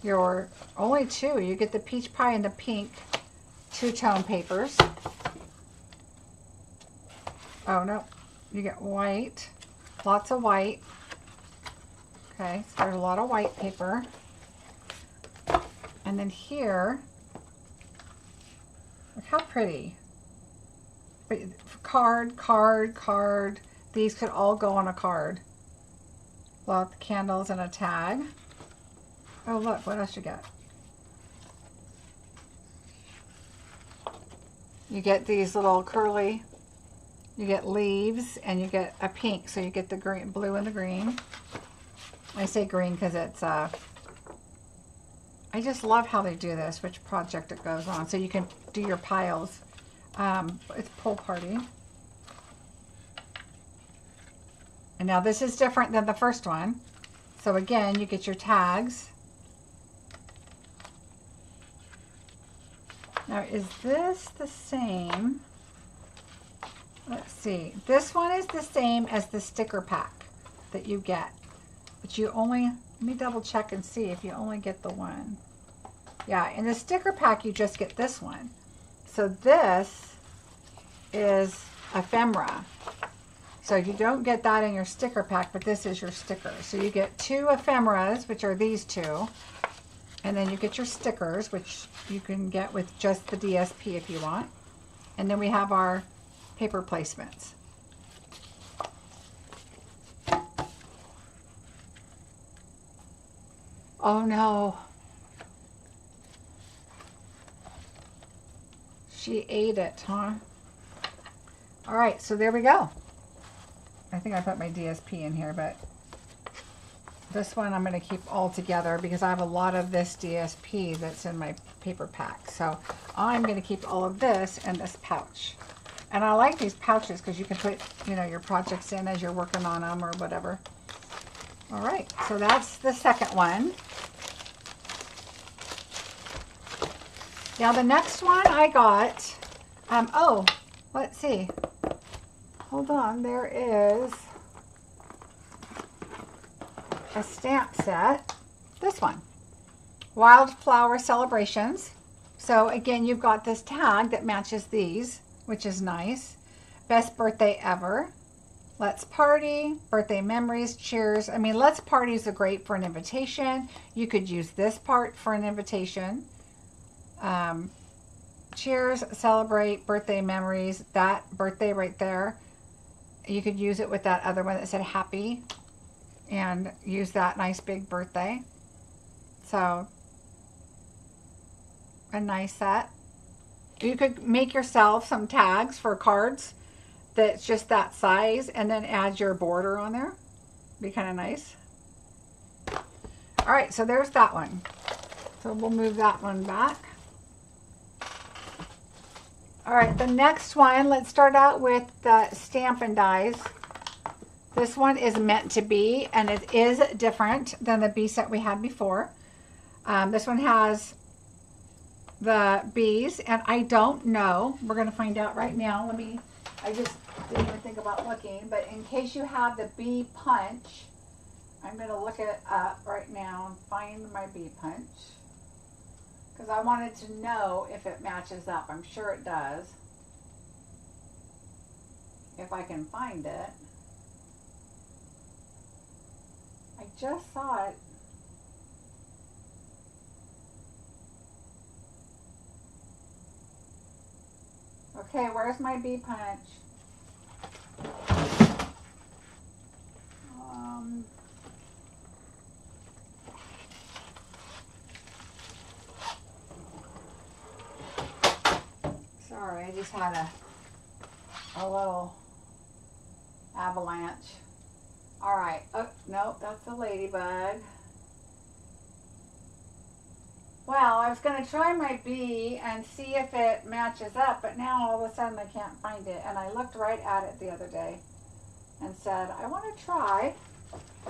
your only 2. You get the peach pie and the pink 2-tone papers. Oh no, you get white. Lots of white. Okay, so there's a lot of white paper. And then here, look how pretty. Card, card, card. These could all go on a card. Blow out the candles and a tag. Oh look, what else you got? You get these little curly, you get leaves, and you get a pink, so you get the green, blue and the green. I say green because it's I just love how they do this, which project it goes on. So you can do your piles. It's pool party. And now this is different than the first one. So again, you get your tags. Now, is this the same? Let's see. This one is the same as the sticker pack. that you get. But you only, let me double check and see if you only get the one. Yeah, in the sticker pack, you just get this one. So this is ephemera. So you don't get that in your sticker pack, but this is your sticker. So you get 2 ephemeras, which are these 2. And then you get your stickers, which you can get with just the DSP if you want. And then we have our paper placements. Oh no. She ate it, huh? All right, so there we go. I think I put my DSP in here, but this one I'm going to keep all together because I have a lot of this DSP that's in my paper pack. So I'm going to keep all of this in this pouch. And I like these pouches because you can put, you know, your projects in as you're working on them or whatever. All right, so that's the second one. Now the next one I got, oh, let's see. Hold on, there is a stamp set. This one, Wildflower Celebrations. So again, you've got this tag that matches these, which is nice. Best birthday ever. Let's party, birthday memories, cheers. I mean, let's parties are great for an invitation. You could use this part for an invitation. Cheers, celebrate, birthday memories. That birthday right there, you could use it with that other one that said happy and use that nice big birthday. So a nice set. You could make yourself some tags for cards that's just that size and then add your border on there. Be kind of nice. All right, so there's that one. So we'll move that one back. All right, the next one, let's start out with the Stampin' Dies. This one is meant to be, and it is different than the bee set we had before. This one has the bees, and I don't know. We're going to find out right now. I just didn't even think about looking, but in case you have the bee punch, I'm going to look it up right now and find my bee punch. Because I wanted to know if it matches up. I'm sure it does. If I can find it. I just saw it. Okay, where's my bee punch? Sorry, I just had a little avalanche. All right. Oh, nope, that's a ladybug. Well, I was going to try my bee and see if it matches up, but now all of a sudden I can't find it. And I looked right at it the other day and said, I want to try.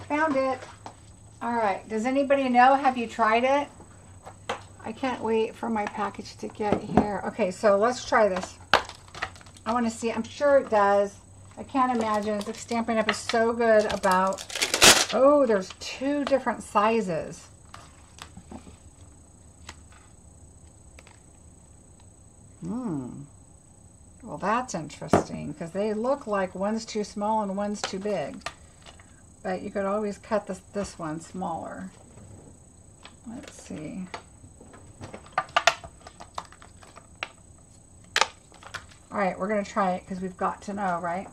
Found it. All right. Does anybody know? Have you tried it? I can't wait for my package to get here. Okay, so let's try this. I want to see. I'm sure it does. I can't imagine. The Stampin' Up! Is so good about... Oh, there's 2 different sizes. Well, that's interesting because they look like one's too small and one's too big. But you could always cut this one smaller. Let's see. All right, we're going to try it because we've got to know, right?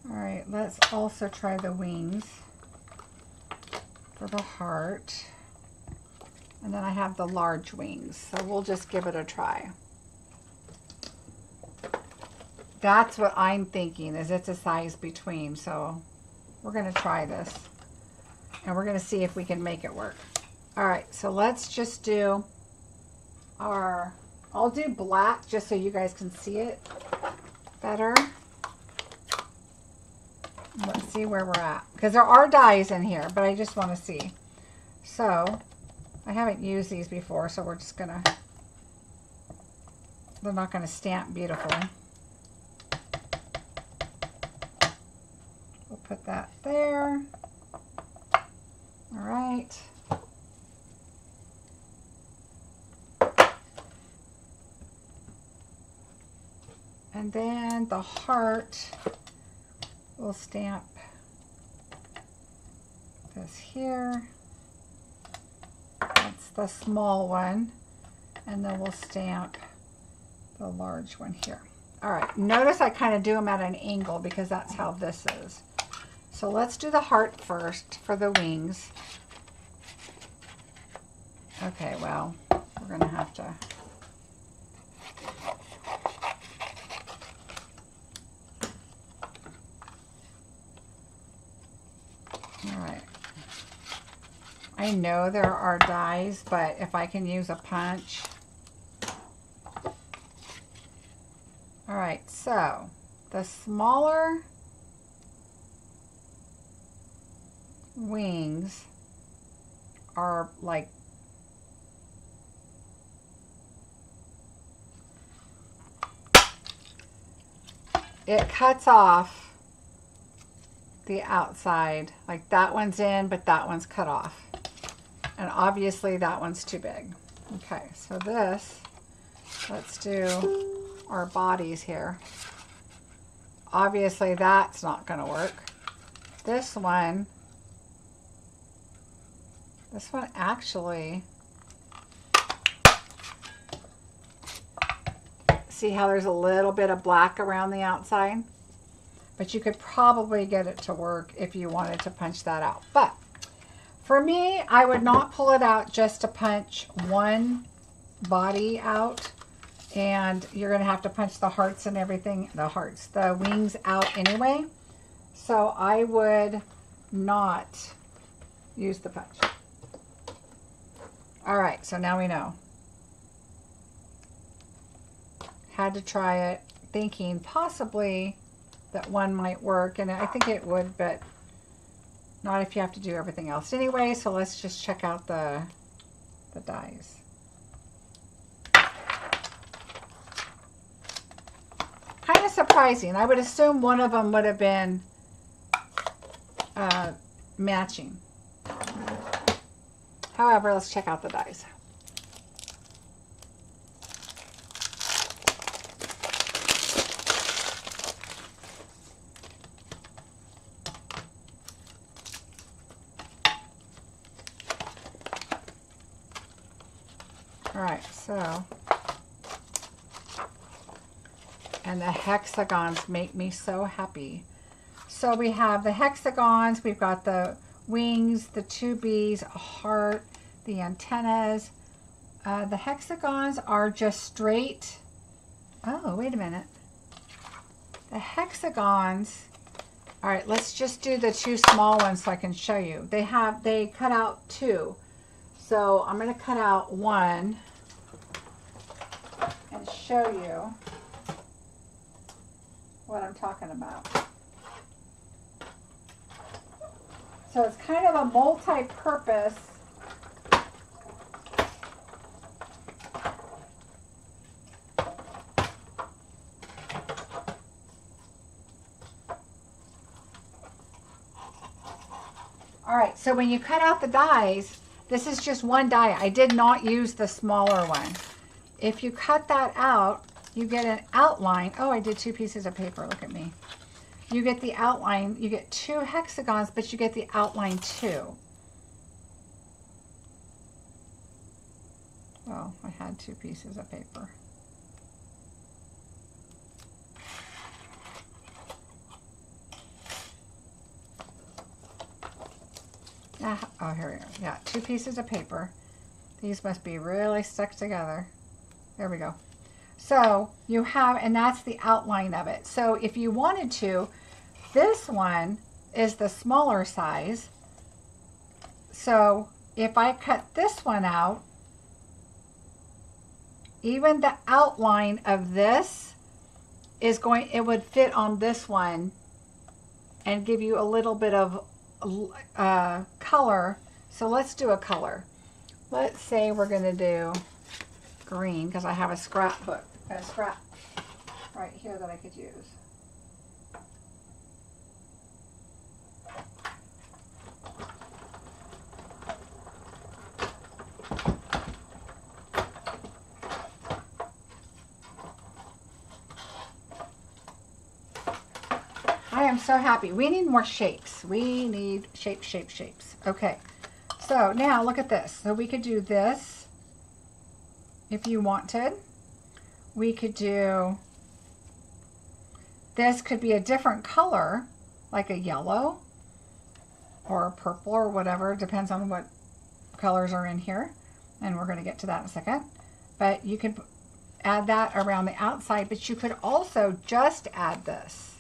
All right, let's also try the wings for the heart. And then I have the large wings, so we'll just give it a try. That's what I'm thinking, is it's a size between, so we're going to try this. And we're going to see if we can make it work. All right, so let's just do our... I'll do black just so you guys can see it better. Let's see where we're at. Because there are dies in here, but I just want to see. So, I haven't used these before, so we're just going to... They're not going to stamp beautiful. We'll put that there. All right. And then the heart, we'll stamp this here. That's the small one. And then we'll stamp the large one here. All right, notice I kind of do them at an angle because that's how this is. So let's do the heart first for the wings. Okay, well, we're gonna have to. All right. I know there are dies, but if I can use a punch. All right, so the smaller wings are like it cuts off the outside, like that one's in, but that one's cut off. And obviously that one's too big. Okay, so this, let's do our bodies here. Obviously that's not going to work. This one actually, see how there's a little bit of black around the outside? But you could probably get it to work if you wanted to punch that out. But for me, I would not pull it out just to punch one body out. And you're going to have to punch the hearts and everything, the wings out anyway. So I would not use the punch. All right, so now we know. Had to try it, thinking possibly that one might work, and I think it would, but not if you have to do everything else anyway. So let's just check out the dies. Kind of surprising. I would assume one of them would have been matching. However, let's check out the dies. All right, so, and the hexagons make me so happy. So we have the hexagons, we've got the wings, the two bees, a heart, the antennas. The hexagons are just straight. Oh, wait a minute. The hexagons, all right, let's just do the two small ones so I can show you. They cut out two. So I'm going to cut out one and show you what I'm talking about. So it's kind of a multi-purpose all right, so when you cut out the dies, this is just one die. I did not use the smaller one. If you cut that out, you get an outline. Oh, I did 2 pieces of paper. Look at me. You get the outline. You get 2 hexagons, but you get the outline too. Well, I had 2 pieces of paper. Oh, here we go. Yeah, 2 pieces of paper. These must be really stuck together. There we go. So you have, and that's the outline of it. So if you wanted to, this one is the smaller size. So if I cut this one out, even the outline of this is going, it would fit on this one and give you a little bit of color. So let's do a color. Let's say we're going to do green because I have a scrap right here that I could use. am so happy. We need more shapes. We need shapes, shapes, shapes. Okay. So now look at this. So we could do this if you wanted. We could do, this could be a different color, like a yellow or a purple or whatever. Depends on what colors are in here. And we're going to get to that in a second. But you could add that around the outside, but you could also just add this.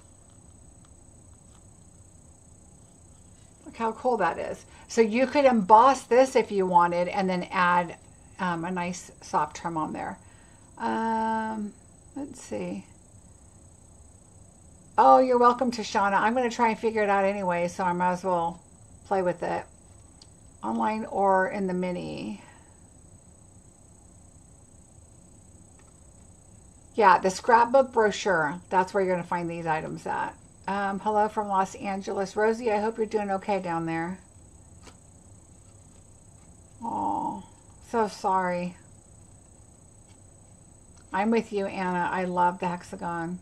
Look how cool that is. So you could emboss this if you wanted and then add a nice soft trim on there. Let's see. Oh, you're welcome, Tashana. I'm going to try and figure it out anyway, so I might as well play with it. Online or in the mini. Yeah, the Scrapbook Brochure. That's where you're going to find these items at. Hello from Los Angeles. Rosie, I hope you're doing okay down there. Oh, so sorry. I'm with you, Anna. I love the hexagon.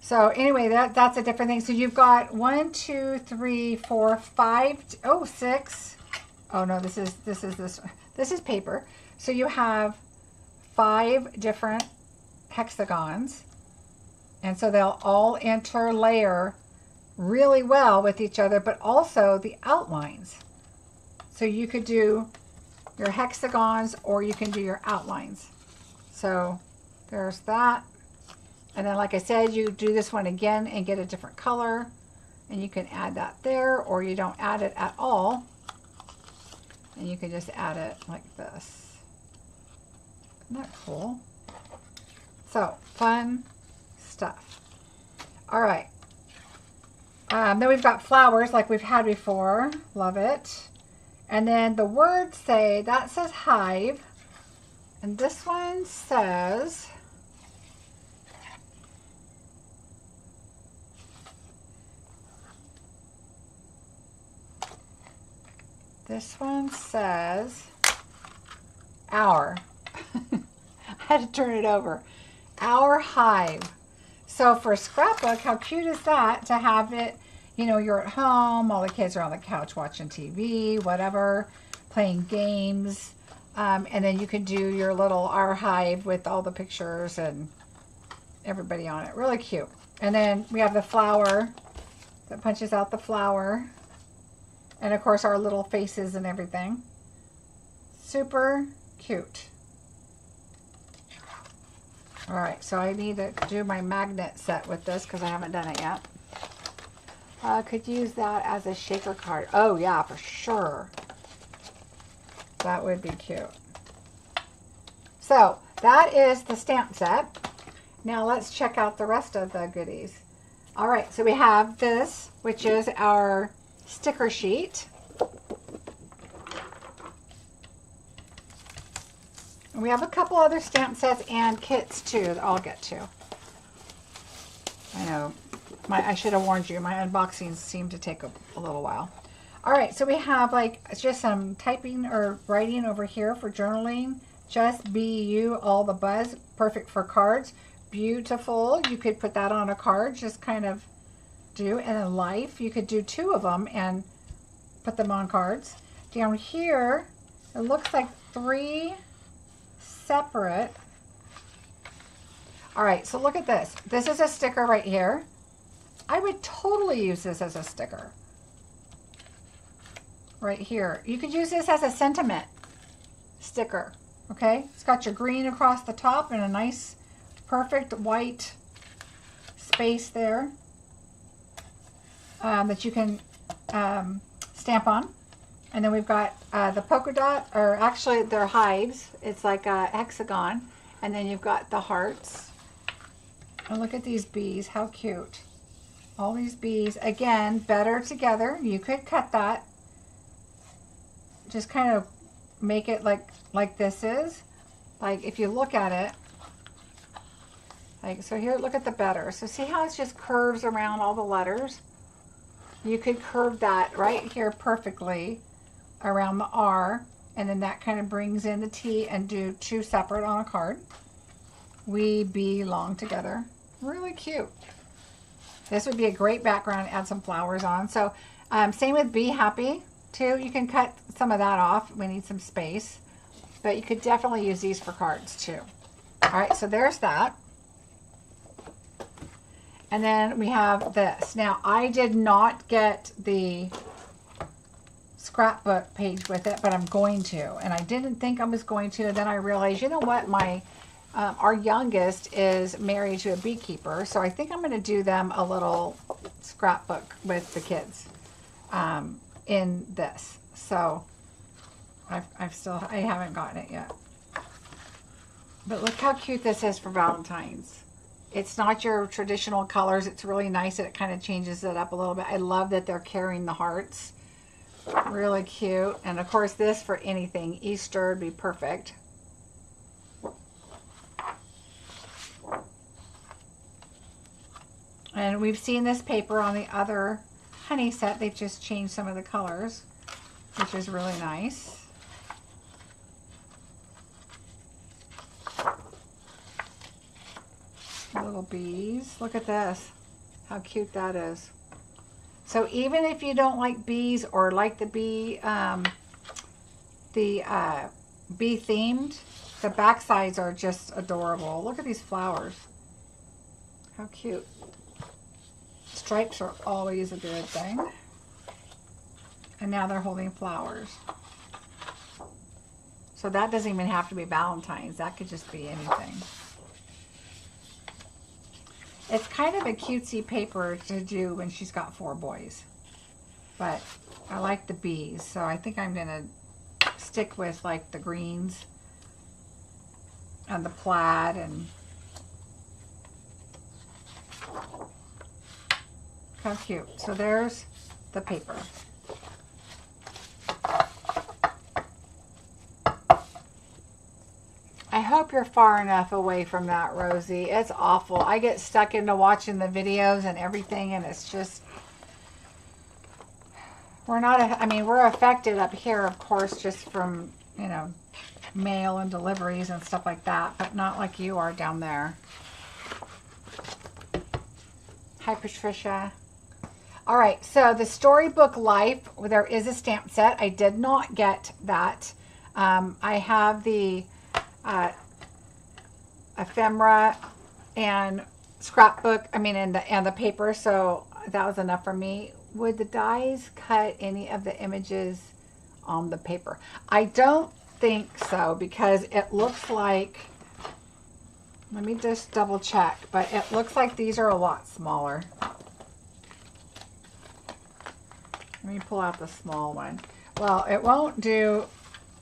So anyway, that's a different thing. So you've got 1, 2, 3, 4, 5. Oh, 6. Oh no, this is paper. So you have 5 different hexagons, and so they'll all interlayer really well with each other, but also the outlines. So you could do your hexagons or you can do your outlines. So there's that. And then, like I said, you do this one again and get a different color, and you can add that there, or you don't add it at all, and you can just add it like this. Isn't that cool? So, fun stuff. All right. Then we've got flowers like we've had before. Love it. And then the words say, that says hive. And this one says, our. I had to turn it over. Our hive. So for a scrapbook, how cute is that to have it, you know, you're at home, all the kids are on the couch watching TV, whatever, playing games. And then you can do your little Our Hive with all the pictures and everybody on it. Really cute. And then we have the flower that punches out the flower. And of course our little faces and everything. Super cute. All right, so I need to do my magnet set with this because I haven't done it yet. Could use that as a shaker card. Oh yeah, for sure. That would be cute. So that is the stamp set. Now let's check out the rest of the goodies. All right, so we have this, which is our sticker sheet. And we have a couple other stamp sets and kits too that I'll get to. I know, I should have warned you, my unboxings seem to take a little while. All right, so we have like just some typing or writing over here for journaling. Just be you, all the buzz, perfect for cards. Beautiful, you could put that on a card, just kind of do. And then life, you could do 2 of them and put them on cards. Down here, it looks like 3 separate. All right, so look at this. This is a sticker right here. I would totally use this as a sticker. Right here. You could use this as a sentiment sticker, okay? It's got your green across the top and a nice, perfect white space there that you can stamp on. And then we've got the polka dot, or actually they're hives. It's like a hexagon. And then you've got the hearts. And look at these bees, how cute. All these bees, again, better together. You could cut that. Just kind of make it like this is. Like if you look at it, like, so here, look at the better. So see how it's just curves around all the letters? You could curve that right here perfectly around the R, and then that kind of brings in the T and do 2 separate on a card. We belong together. Really cute. This would be a great background to add some flowers on. So same with Be Happy too. You can cut some of that off. We need some space. But you could definitely use these for cards too. All right, so there's that. And then we have this. Now, I did not get the scrapbook page with it, but I'm going to. And I didn't think I was going to. And then I realized, you know what? Our youngest is married to a beekeeper. So I think I'm going to do them a little scrapbook with the kids in this. So I haven't gotten it yet. But look how cute this is for Valentine's. It's not your traditional colors. It's really nice that it kind of changes it up a little bit. I love that they're carrying the hearts. Really cute. And of course this for anything. Easter would be perfect. And we've seen this paper on the other honey set. They've just changed some of the colors, which is really nice. Little bees. Look at this. How cute that is. So even if you don't like bees or like the bee themed, the back sides are just adorable. Look at these flowers. How cute. Stripes are always a good thing. And now they're holding flowers. So that doesn't even have to be Valentine's. That could just be anything. It's kind of a cutesy paper to do when she's got 4 boys. But I like the bees, so I think I'm going to stick with like the greens and the plaid. And how cute. So there's the paper. I hope you're far enough away from that, Rosie. It's awful. I get stuck into watching the videos and everything, and it's just, we're affected up here, of course, just from, you know, mail and deliveries and stuff like that, but not like you are down there. Hi, Patricia. All right, so the Storybook Life, there is a stamp set. I did not get that. I have the ephemera and scrapbook, and the paper, so that was enough for me. Would the dies cut any of the images on the paper? I don't think so, because it looks like, let me just double check, but it looks like these are a lot smaller. Let me pull out the small one. Well, it won't do.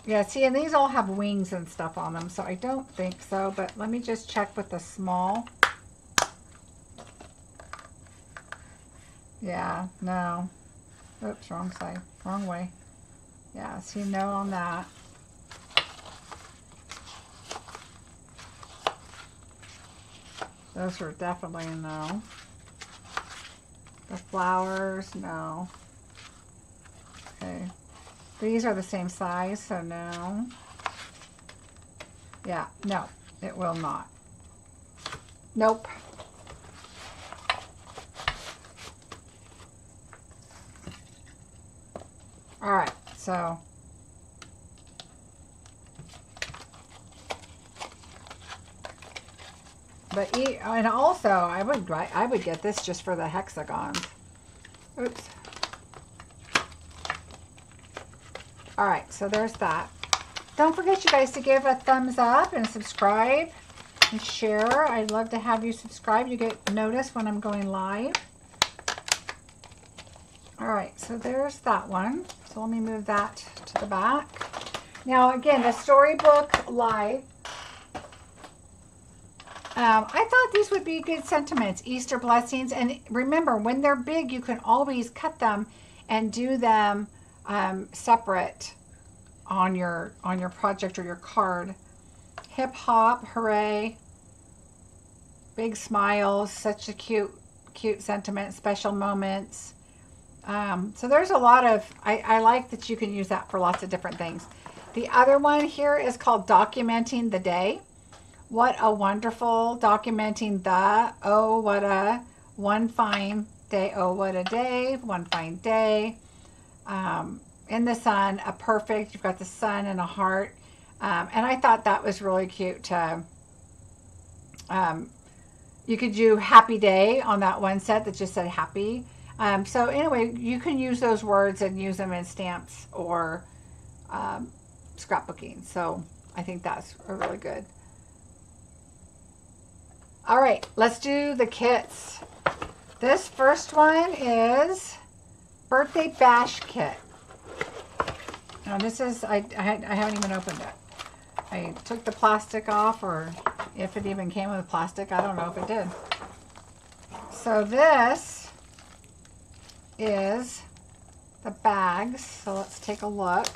Yeah, see, and these all have wings and stuff on them, so I don't think so, but let me just check with the small. Yeah, no. Oops, wrong side. Wrong way. Yeah, see, no on that. Those are definitely a no. The flowers, no. Okay. These are the same size, so no. Yeah, no, it will not. Nope. All right, so. But, and also, I would get this just for the hexagons. Oops. All right, so there's that. Don't forget, you guys, to give a thumbs up and subscribe and share. I'd love to have you subscribe. You get notice when I'm going live. All right, so there's that one. So let me move that to the back. Now, again, the Storybook Life. I thought these would be good sentiments, Easter blessings. And remember, when they're big, you can always cut them and do them separate on your project or your card. Hip hop, hooray, big smiles, such a cute sentiment, special moments. So there's a lot of, I like that you can use that for lots of different things. The other one here is called Documenting the Day. What a wonderful, documenting the, oh, what a one fine day, oh what a day, one fine day, in the sun, a perfect, you've got the sun and a heart, and I thought that was really cute to, you could do happy day on that one set that just said happy. So anyway, you can use those words and use them in stamps or scrapbooking. So I think that's really good. All right, let's do the kits. This first one is Birthday Bash Kit. Now this is, I haven't even opened it. I took the plastic off, or if it even came with plastic, I don't know if it did. So this is the bags. So let's take a look.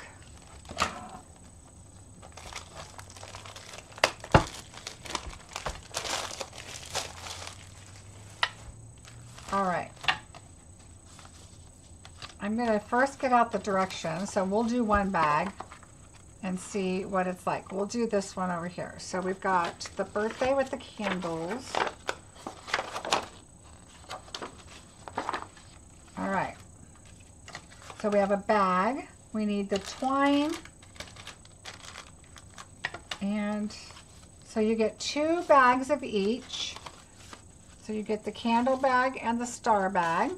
All right. I'm going to first get out the directions. So we'll do one bag and see what it's like. We'll do this one over here. So we've got the birthday with the candles. All right. So we have a bag. We need the twine. And so you get 2 bags of each. So you get the candle bag and the star bag.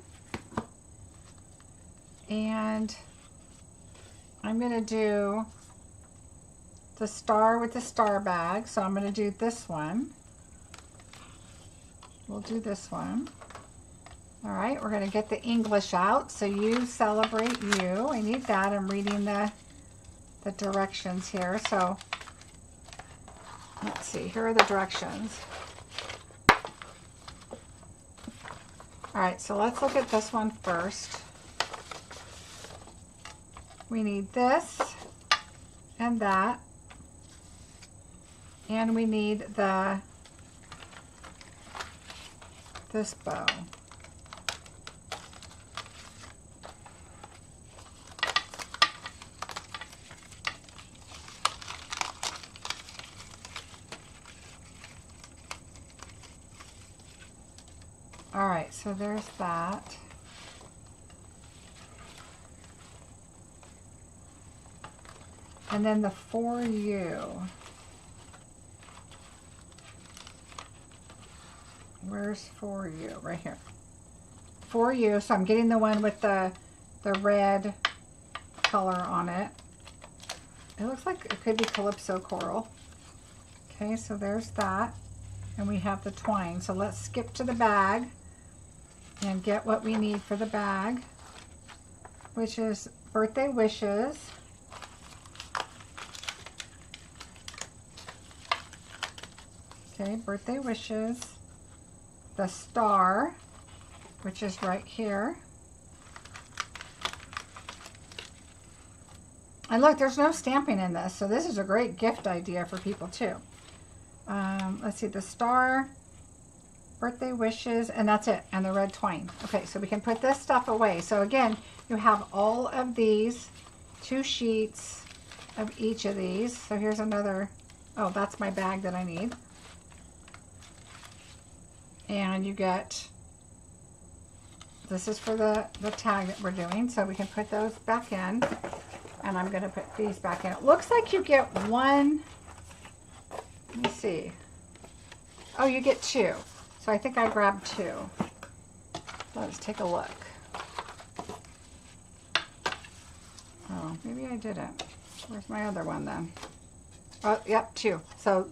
And I'm going to do the star with the star bag. So I'm going to do this one. We'll do this one. All right, we're going to get the English out. So you celebrate you. I need that. I'm reading the directions here. So let's see. Here are the directions. All right, so let's look at this one first. We need this and that. And we need this bow. All right, so there's that. And then the for you. Where's for you? Right here. For you. So I'm getting the one with the red color on it. It looks like it could be Calypso Coral. Okay, so there's that. And we have the twine. So let's skip to the bag and get what we need for the bag, which is birthday wishes. Okay, birthday wishes. The star, which is right here. And look, there's no stamping in this, so this is a great gift idea for people too. Let's see, the star, birthday wishes, and that's it, and the red twine. Okay, so we can put this stuff away. So again, you have all of these, 2 sheets of each of these. So here's another, oh, that's my bag that I need. And you get, this is for the tag that we're doing, so we can put those back in. And I'm going to put these back in. It looks like you get one, let me see. Oh, you get 2. So I think I grabbed 2. Let's take a look. Oh, maybe I didn't. Where's my other one then? Oh, yep, 2. So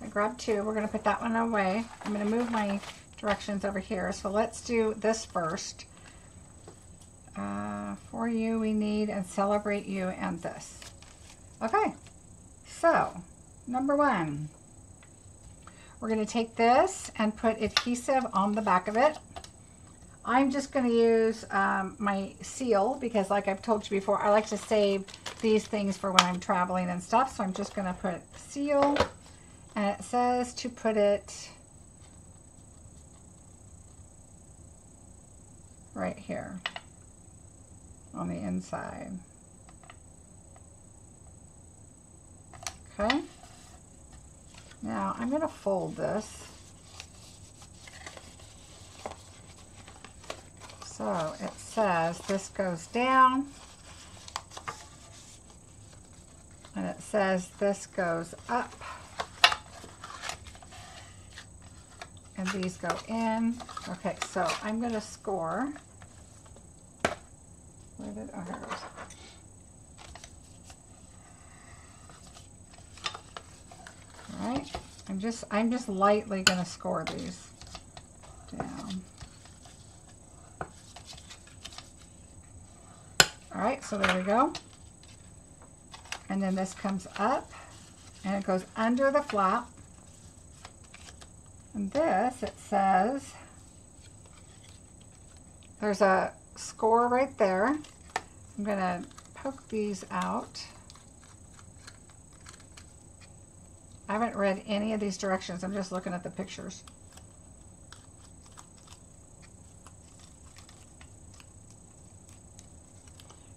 I grabbed 2. We're going to put that one away. I'm going to move my directions over here. So let's do this first. For you, we need and celebrate you and this. Okay, so number 1. We're going to take this and put adhesive on the back of it. I'm just going to use my seal because, like I've told you before, I like to save these things for when I'm traveling and stuff. So I'm just going to put seal, and it says to put it right here on the inside. Okay. Now I'm going to fold this. So it says this goes down, and it says this goes up, and these go in. Okay, so I'm going to score. Where did, oh, here it goes. All right, I'm just lightly going to score these down. All right, so there we go. And then this comes up and it goes under the flap. And this, it says, there's a score right there. I'm going to poke these out. I haven't read any of these directions. I'm just looking at the pictures.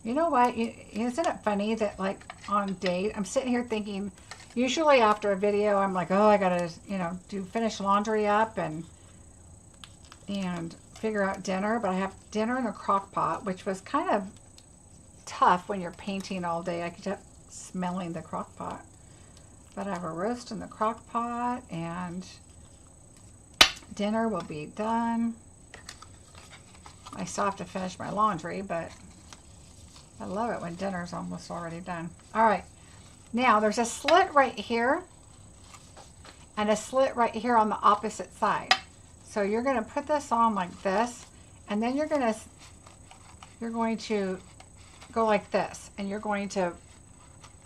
You know what? Isn't it funny that, like, on date, I'm sitting here thinking, usually after a video, I'm like, oh, I gotta, you know, finish laundry up and figure out dinner. But I have dinner in the crock pot, which was kind of tough when you're painting all day. I kept smelling the crock pot. But I have a roast in the crock pot, and dinner will be done. I still have to finish my laundry, but I love it when dinner's almost already done. All right, now there's a slit right here and a slit right here on the opposite side. So you're going to put this on like this, and then you're going to go like this, and you're going to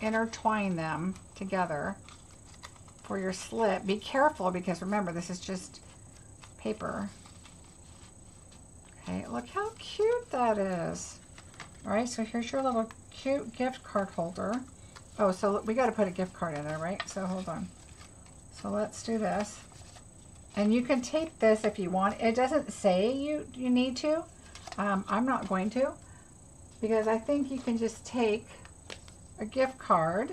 intertwine them together for your slit. Be careful, because remember, this is just paper. Okay, look how cute that is. All right, so here's your little cute gift card holder. Oh, so we got to put a gift card in there, right? So hold on. So let's do this. And you can tape this if you want. It doesn't say you need to. I'm not going to, because I think you can just take a gift card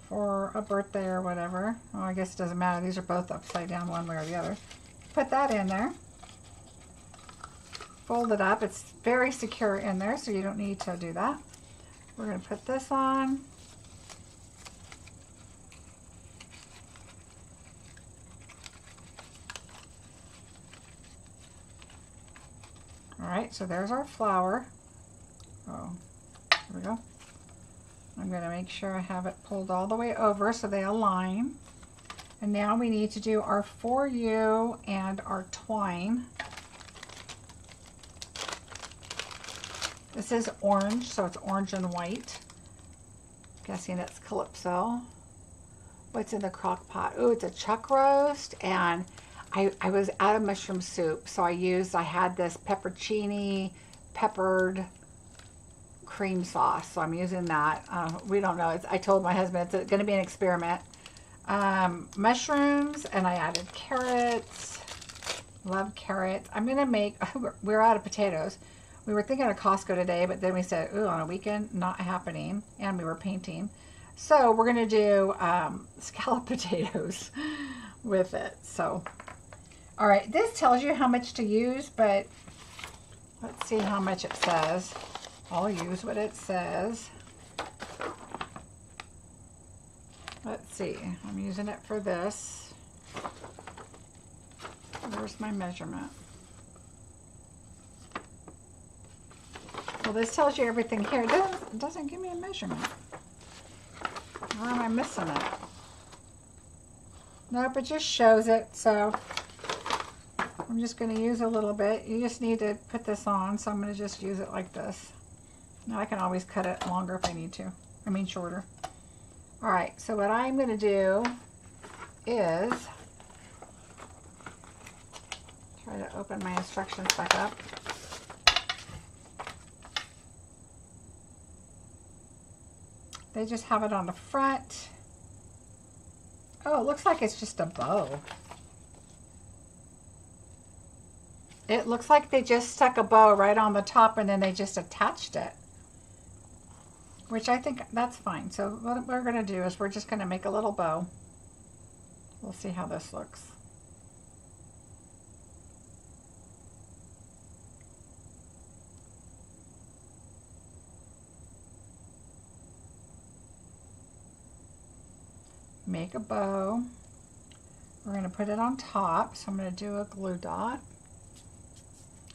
for a birthday or whatever. Oh, I guess it doesn't matter. These are both upside down one way or the other. Put that in there. Fold it up. It's very secure in there, so you don't need to do that. We're going to put this on. All right, so there's our flower. Oh, there we go. I'm going to make sure I have it pulled all the way over so they align. And now we need to do our For You and our twine. This is orange, so it's orange and white. I'm guessing it's Calypso. What's in the crock pot? Oh, it's a chuck roast, and I was out of mushroom soup, so I had this pepperoncini peppered cream sauce, so I'm using that. We don't know. I told my husband it's going to be an experiment. Mushrooms, and I added carrots. Love carrots. I'm going to make, we're out of potatoes. We were thinking of Costco today, but then we said, ooh, on a weekend, not happening. And we were painting. So we're going to do scalloped potatoes with it. So, all right, this tells you how much to use, but let's see how much it says. I'll use what it says. Let's see, I'm using it for this. Where's my measurement? Well, this tells you everything here. It doesn't give me a measurement. Where am I missing it? Nope, it just shows it. So I'm just going to use a little bit. You just need to put this on, so I'm going to just use it like this. Now I can always cut it longer if I need to. I mean shorter. All right, so what I'm going to do is try to open my instructions back up. They just have it on the front. Oh, it looks like it's just a bow. It looks like they just stuck a bow right on the top and then they just attached it, which I think that's fine. So what we're going to do is we're just going to make a little bow. We'll see how this looks. make a bow. We're going to put it on top, so I'm going to do a glue dot.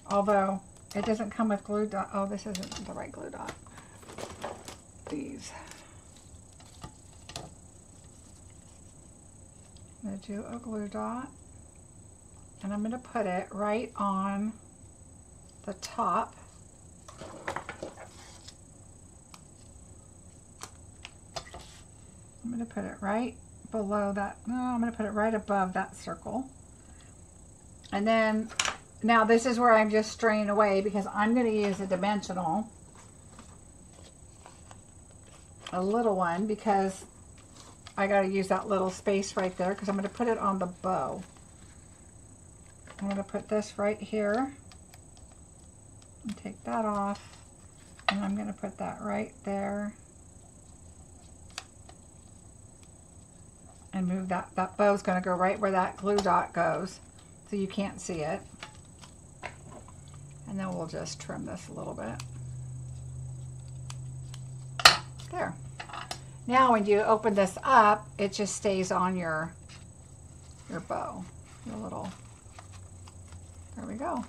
Although it doesn't come with glue dot. Oh, this isn't the right glue dot. These. I'm going to do a glue dot, and I'm going to put it right on the top. I'm going to put it right below that. No, I'm going to put it right above that circle. And then, now this is where I'm just straying away because I'm going to use a dimensional, a little one, because I got to use that little space right there because I'm going to put it on the bow. I'm going to put this right here and take that off, and I'm going to put that right there and move that. That bow's going to go right where that glue dot goes, so you can't see it. And then we'll just trim this a little bit. There. Now when you open this up, it just stays on your bow. Your little, there we go.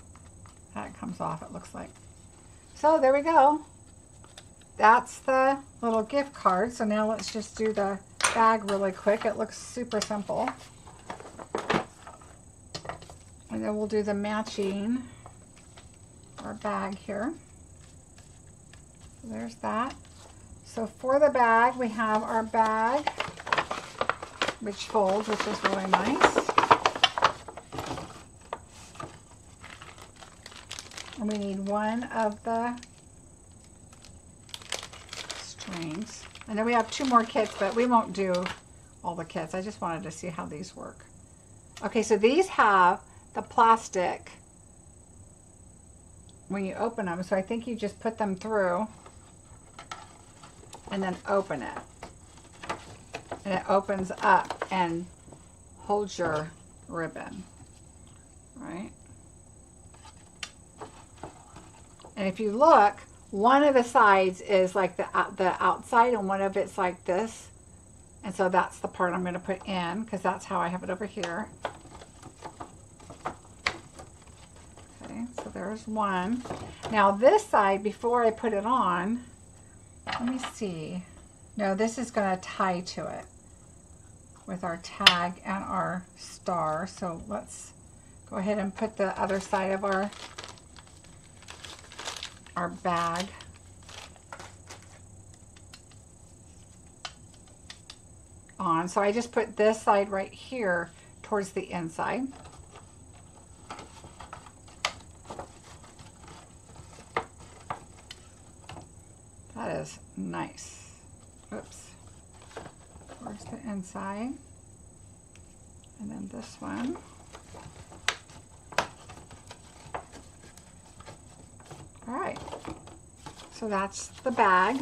That comes off, it looks like. So there we go. That's the little gift card. So now let's just do the bag really quick. It looks super simple. And then we'll do the matching our bag here. So there's that. So for the bag, we have our bag, which folds, which is really nice. And we need one of the strings. And then we have 2 more kits, but we won't do all the kits. I just wanted to see how these work. Okay, so these have the plastic when you open them. So I think you just put them through and then open it. And it opens up and holds your ribbon, right? And if you look, one of the sides is like the outside and one of it's like this. And so that's the part I'm going to put in because that's how I have it over here. Okay, so there's one. Now this side, before I put it on, let me see. No, this is going to tie to it with our tag and our star. So let's go ahead and put the other side of our bag. On. So I just put this side right here towards the inside. That is nice. Oops. Towards the inside. And then this one. All right. So that's the bag.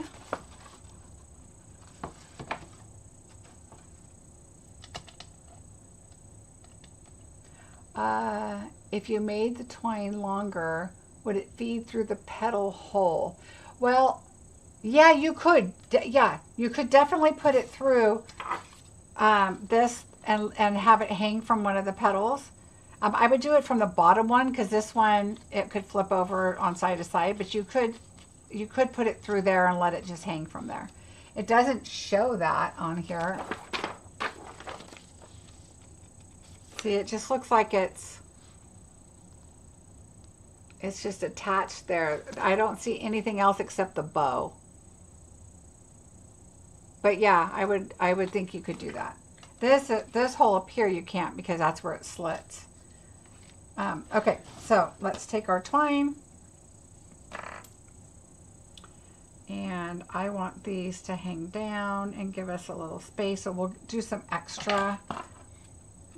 If you made the twine longer, would it feed through the petal hole? Well, yeah, you could. Yeah, you could definitely put it through this and have it hang from one of the petals. I would do it from the bottom one because this one, it could flip over on side to side, but you could put it through there and let it just hang from there. It doesn't show that on here. See, it just looks like it's just attached there. I don't see anything else except the bow. But yeah, I would think you could do that. This hole up here you can't because that's where it slits. Okay, so let's take our twine. And I want these to hang down and give us a little space. So we'll do some extra.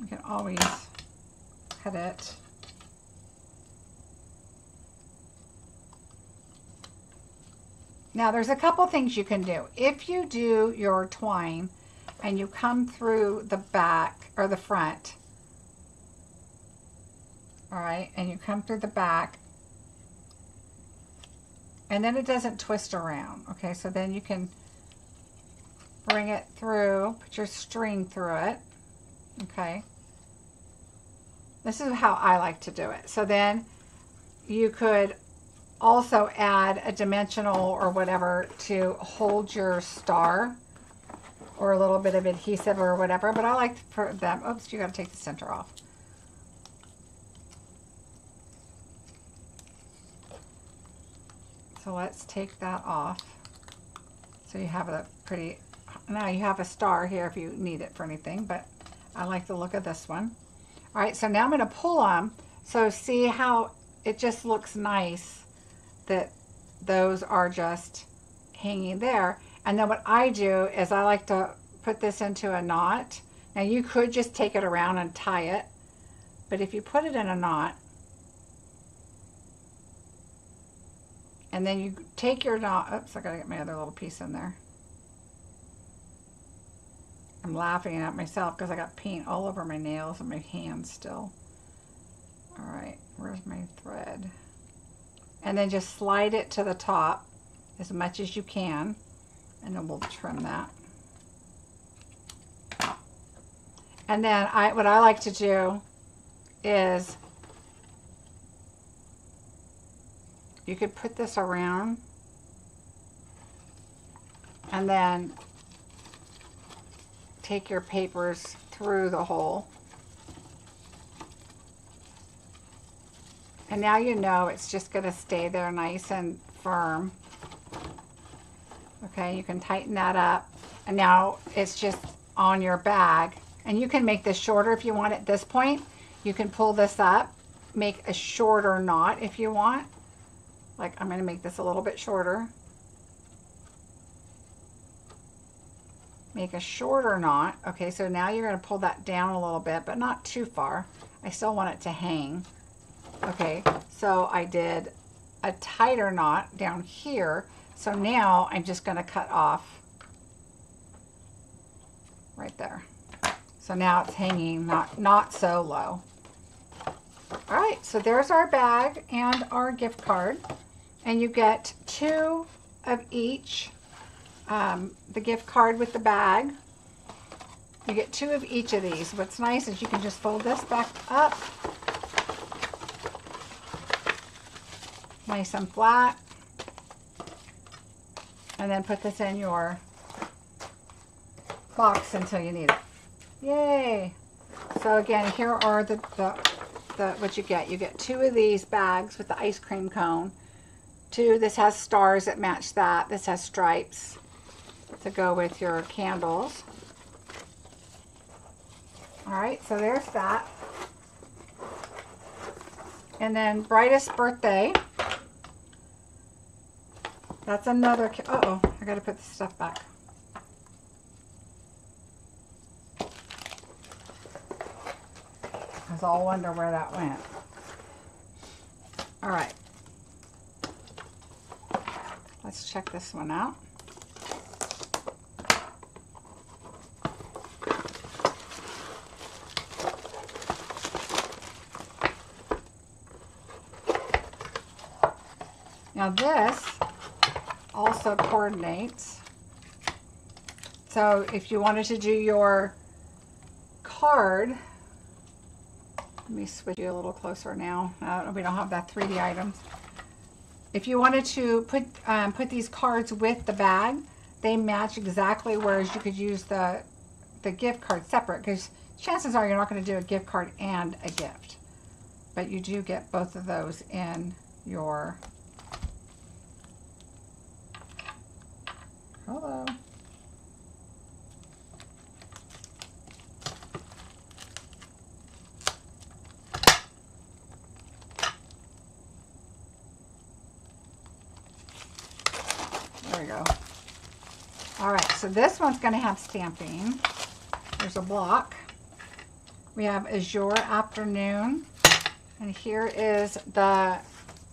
You can always cut it. Now there's a couple things you can do. If you do your twine and you come through the back or the front, all right, and you come through the back, and then it doesn't twist around, okay, so then you can bring it through, put your string through it. Okay. This is how I like to do it. So then you could also add a dimensional or whatever to hold your star, or a little bit of adhesive or whatever, but I like for them. Oops, you got to take the center off. So let's take that off. So you have a pretty, now you have a star here if you need it for anything, but I like the look of this one. All right, so now I'm going to pull them. So see how it just looks nice that those are just hanging there. And then what I do is I like to put this into a knot. Now you could just take it around and tie it, but if you put it in a knot, and then you take your knot, oops, I gotta get my other little piece in there. I'm laughing at myself because I got paint all over my nails and my hands still. All right, where's my thread? And then just slide it to the top as much as you can, and then we'll trim that. And then what I like to do is you could put this around and then take your papers through the hole. And now you know it's just going to stay there nice and firm. Okay, you can tighten that up. And now it's just on your bag. And you can make this shorter if you want at this point. You can pull this up, make a shorter knot if you want. Like I'm going to make this a little bit shorter. Make a shorter knot. Okay, so now you're going to pull that down a little bit, but not too far. I still want it to hang. Okay, so I did a tighter knot down here. So now I'm just going to cut off right there. So now it's hanging not so low. All right, so there's our bag and our gift card. And you get 2 of each. The gift card with the bag. You get 2 of each of these. What's nice is you can just fold this back up. Nice and flat. And then put this in your box until you need it. Yay! So again, here are the what you get. You get 2 of these bags with the ice cream cone. 2, this has stars that match that. This has stripes to go with your candles. All right, so there's that. And then Brightest Birthday. That's another, uh-oh, I gotta put this stuff back. I was all wonder where that went. All right. Let's check this one out. Now this also coordinates. So if you wanted to do your card, let me switch you a little closer now. We don't have that 3D items. If you wanted to put these cards with the bag, they match exactly, whereas you could use the gift card separate, because chances are you're not going to do a gift card and a gift. But you do get both of those in your... Hello. There we go. All right, so this one's going to have stamping. There's a block. We have Azure Afternoon, and here is the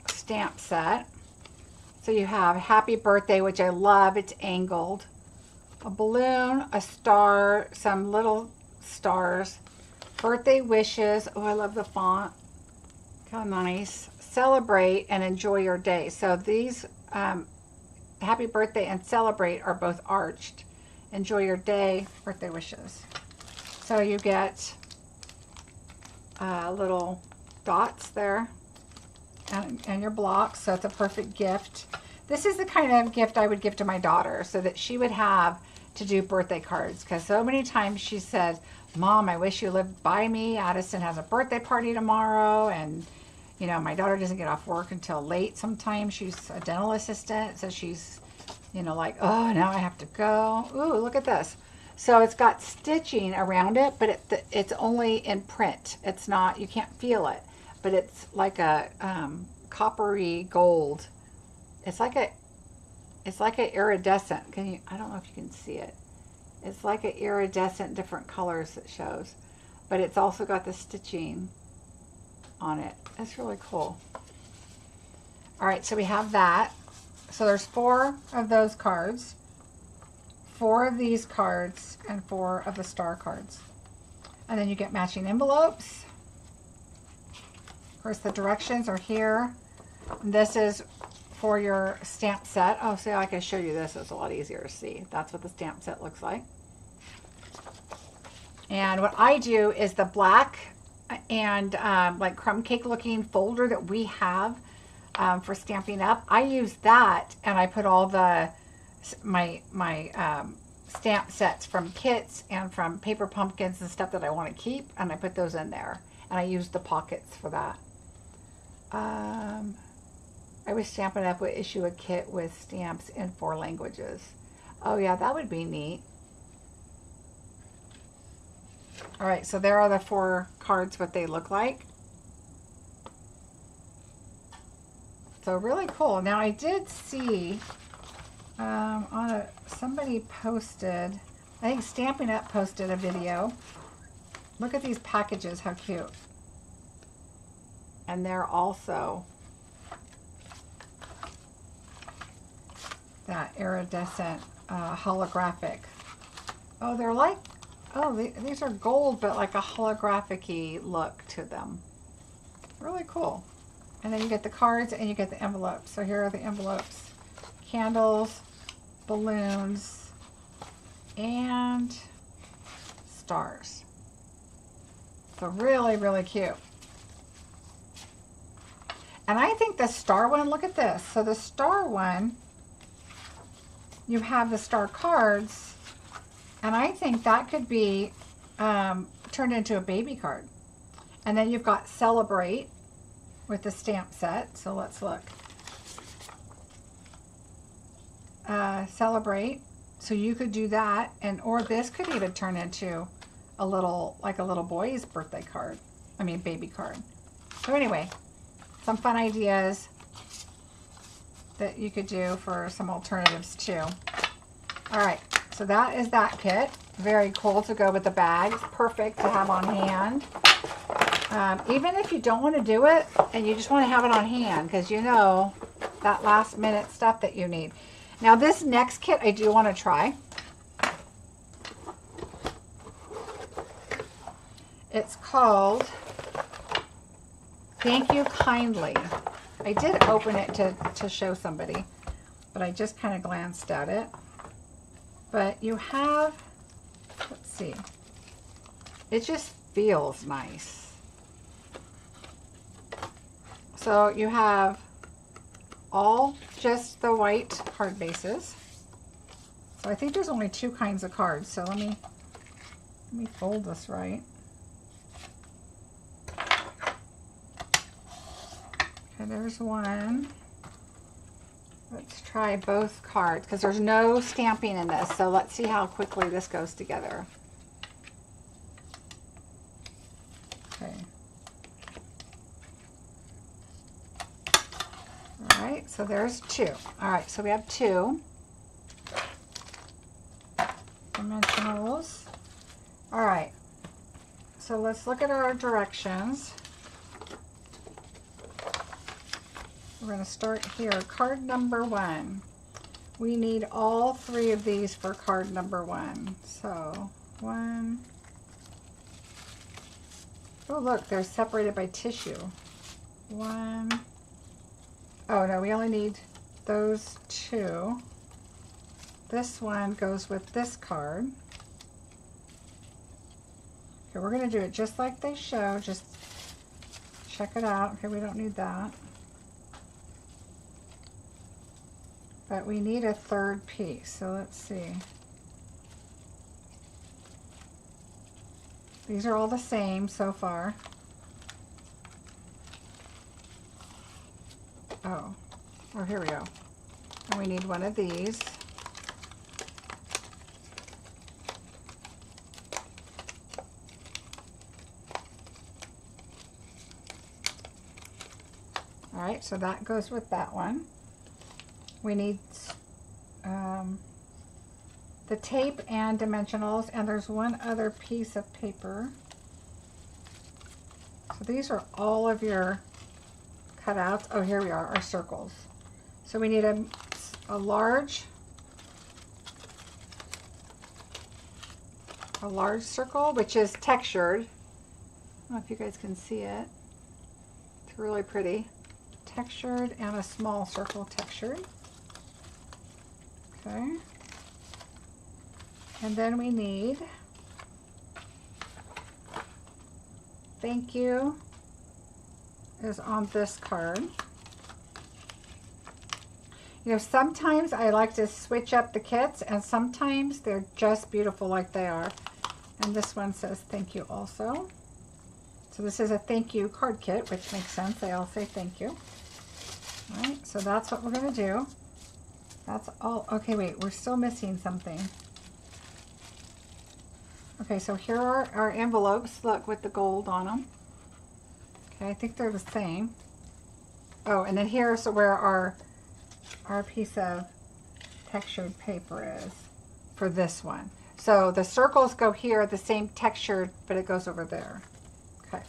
stamp set. So you have Happy Birthday, which I love. It's angled. A balloon, a star, some little stars. Birthday wishes. Oh, I love the font. How nice. Celebrate and enjoy your day. So these Happy Birthday and Celebrate are both arched enjoy your day, birthday wishes. So you get little dots there and your blocks, so it's a perfect gift. This is the kind of gift I would give to my daughter so that she would have to do birthday cards, because so many times she said, Mom, I wish you lived by me. Addison has a birthday party tomorrow, and you know, my daughter doesn't get off work until late sometimes. She's a dental assistant, so she's, you know, like, oh, now I have to go. Ooh, look at this. So it's got stitching around it, but it's only in print. It's not, you can't feel it, but it's like a coppery gold. It's like a iridescent. I don't know if you can see it. It's like an iridescent, different colors it shows, but it's also got the stitching on it. That's really cool. All right, so we have that. So there's 4 of those cards, 4 of these cards, and 4 of the star cards. And then you get matching envelopes. Of course, the directions are here. And this is for your stamp set. Oh, see, I can show you this. It's a lot easier to see. That's what the stamp set looks like. And what I do is the black and like crumb cake looking folder that we have for Stampin' Up. I use that, and I put all the my stamp sets from kits and from paper pumpkins and stuff that I want to keep, and I put those in there. And I use the pockets for that. I wish Stampin' Up would issue a kit with stamps in 4 languages. Oh yeah, that would be neat. All right, so there are the 4 cards, what they look like. So really cool. Now I did see somebody posted, I think Stampin' Up posted a video. Look at these packages, how cute. And they're also that iridescent holographic. Oh, they're like, oh, these are gold, but like a holographic-y look to them. Really cool. And then you get the cards and you get the envelopes. So here are the envelopes. Candles, balloons, and stars. So really, really cute. And I think the star one, look at this. So the star one, you have the star cards, and I think that could be turned into a baby card. And then you've got Celebrate with the stamp set. So let's look. Celebrate. So you could do that, and or this could even turn into a little, like a little boy's birthday card. I mean, baby card. So anyway, some fun ideas that you could do for some alternatives too. All right, so that is that kit. Very cool to go with the bags. Perfect to have on hand. Even if you don't want to do it and you just want to have it on hand, because you know that last minute stuff that you need. Now this next kit I do want to try. It's called Thank You Kindly. I did open it to show somebody, but I just kind of glanced at it. But you have, let's see, it just feels nice. So you have all just the white card bases. So I think there's only 2 kinds of cards. So let me fold this right. Okay, there's one. Let's try both cards because there's no stamping in this. So let's see how quickly this goes together. Okay. All right, so there's 2. All right, so we have 2 dimensionals. All right, so let's look at our directions. We're going to start here. Card number 1. We need all 3 of these for card number 1. So 1. Oh, look, they're separated by tissue. 1. Oh, no, we only need those 2. this one goes with this card. Okay, we're going to do it just like they show. Just check it out. Okay, we don't need that. But we need a third piece, so let's see. These are all the same so far. Oh, here we go. And we need one of these. All right, so that goes with that one. We need the tape and dimensionals, and there's one other piece of paper. So these are all of your cutouts. Oh, here we are, our circles. So we need a large circle, which is textured. I don't know if you guys can see it. It's really pretty. Textured, and a small circle textured. Okay. And then we need thank you is on this card. You know, sometimes I like to switch up the kits, and sometimes they're just beautiful like they are. And this one says thank you also. So this is a thank you card kit, which makes sense. They all say thank you. All right, so that's what we're going to do. That's all. Okay, wait, we're still missing something. Okay, so here are our envelopes, look, with the gold on them. Okay, I think they're the same. Oh, and then here's where our piece of textured paper is for this one. So the circles go here, the same textured, but it goes over there. Okay.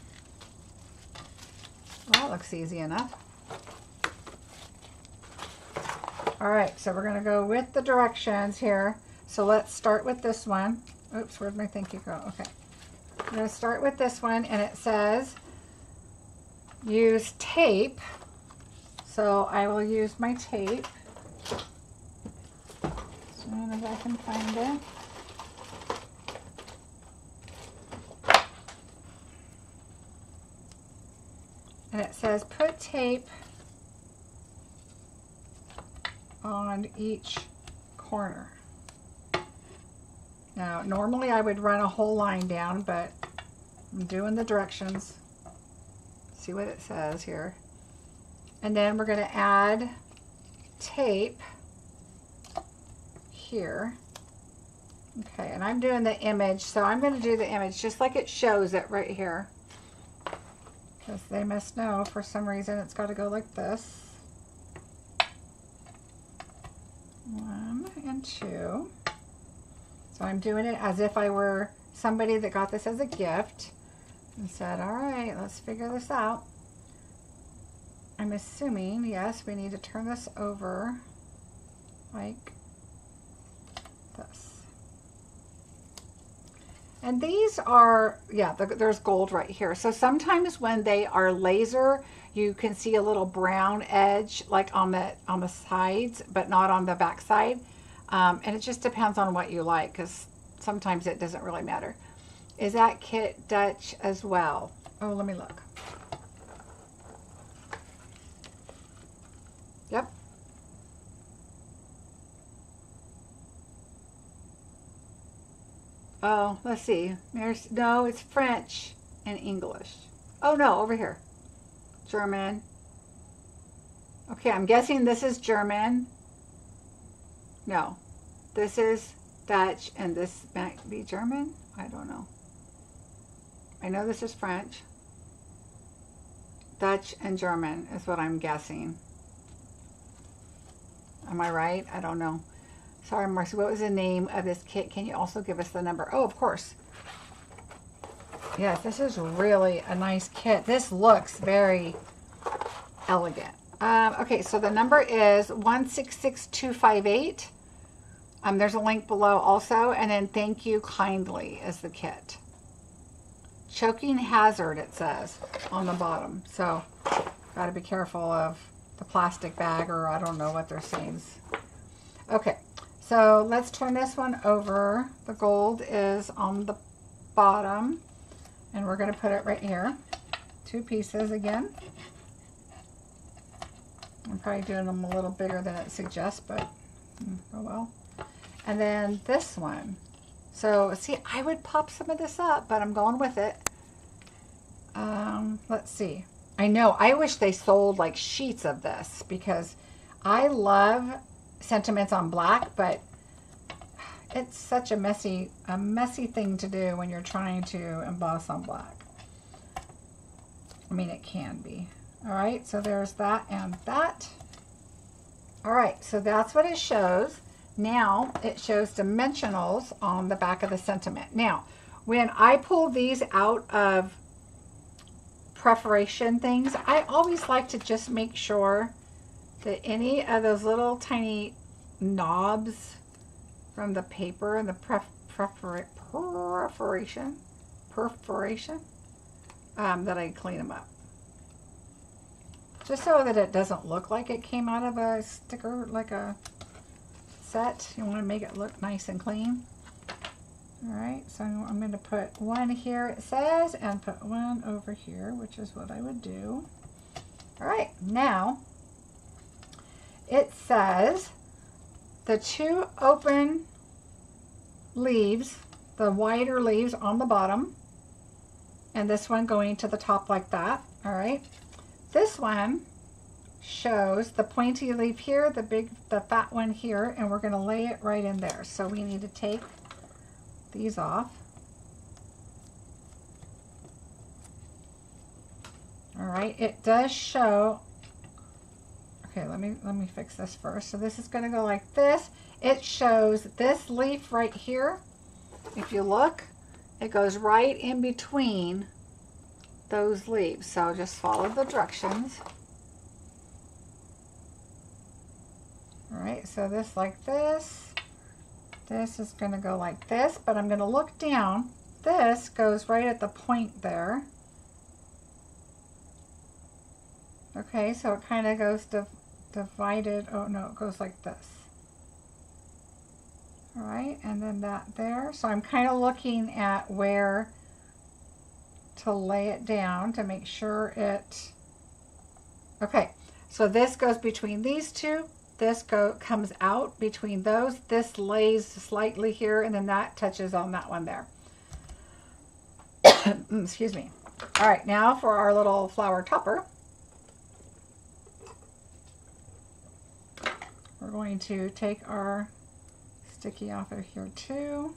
Well, that looks easy enough. All right, so we're going to go with the directions here. So let's start with this one. Oops, where'd my thank you go? Okay. I'm going to start with this one, and it says use tape. So I will use my tape as soon as I can find it. And it says put tape on each corner. Now, normally I would run a whole line down, but I'm doing the directions. See what it says here. And then we're going to add tape here. Okay, and I'm doing the image, so I'm going to do the image just like it shows it right here. Because they must know for some reason it's got to go like this. 1 and 2. So I'm doing it as if I were somebody that got this as a gift and said, all right, let's figure this out. I'm assuming, yes, we need to turn this over like this. And these are, yeah, there's gold right here. So sometimes when they are laser, you can see a little brown edge like on the sides, but not on the back side. And it just depends on what you like, because sometimes it doesn't really matter. Is that kit Dutch as well? Oh, let me look. Yep. Oh, let's see. No, it's French and English. Oh, no, over here. German. Okay, I'm guessing this is German. No, this is Dutch, and this might be German. I don't know. I know this is French. Dutch and German is what I'm guessing. Am I right? I don't know. Sorry, Marcie, what was the name of this kit? Can you also give us the number? Oh, of course. Yes, this is really a nice kit. This looks very elegant. Okay, so the number is 166258. There's a link below also, and then thank you kindly is the kit. Choking hazard, it says on the bottom. So, got to be careful of the plastic bag, or I don't know what they're saying. Okay, So let's turn this one over. The gold is on the bottom, and we're going to put it right here. 2 pieces again. I'm probably doing them a little bigger than it suggests, but oh well. And then this one. So see, I would pop some of this up, but I'm going with it. Let's see. I know, I wish they sold like sheets of this, because I love sentiments on black, but it's such a messy thing to do when you're trying to emboss on black. I mean, it can be. All right, so there's that and that. All right, so that's what it shows. Now it shows dimensionals on the back of the sentiment. Now, when I pull these out of perforation things, I always like to just make sure that any of those little tiny knobs from the paper and the perforation, that I clean them up. Just so that it doesn't look like it came out of a sticker, like a set. You want to make it look nice and clean. All right, so I'm going to put one here, it says, and put one over here, which is what I would do. All right, now it says the 2 open leaves, the wider leaves on the bottom, and this one going to the top like that. All right, this one shows the pointy leaf here, the fat one here, and we're going to lay it right in there. So we need to take these off. All right, it does show. Okay, let me fix this first. So this is going to go like this. It shows this leaf right here. If you look, it goes right in between those leaves. So just follow the directions. All right, so this like this. This is going to go like this, but I'm going to look down. This goes right at the point there. Okay, so it kind of goes divided. Oh no, it goes like this. All right, and then that there. So I'm kind of looking at where to lay it down to make sure it. Okay, so this goes between these two. This comes out between those. This lays slightly here, and then that touches on that one there. Excuse me. All right, now for our little flower topper. We're going to take our sticky off of here too.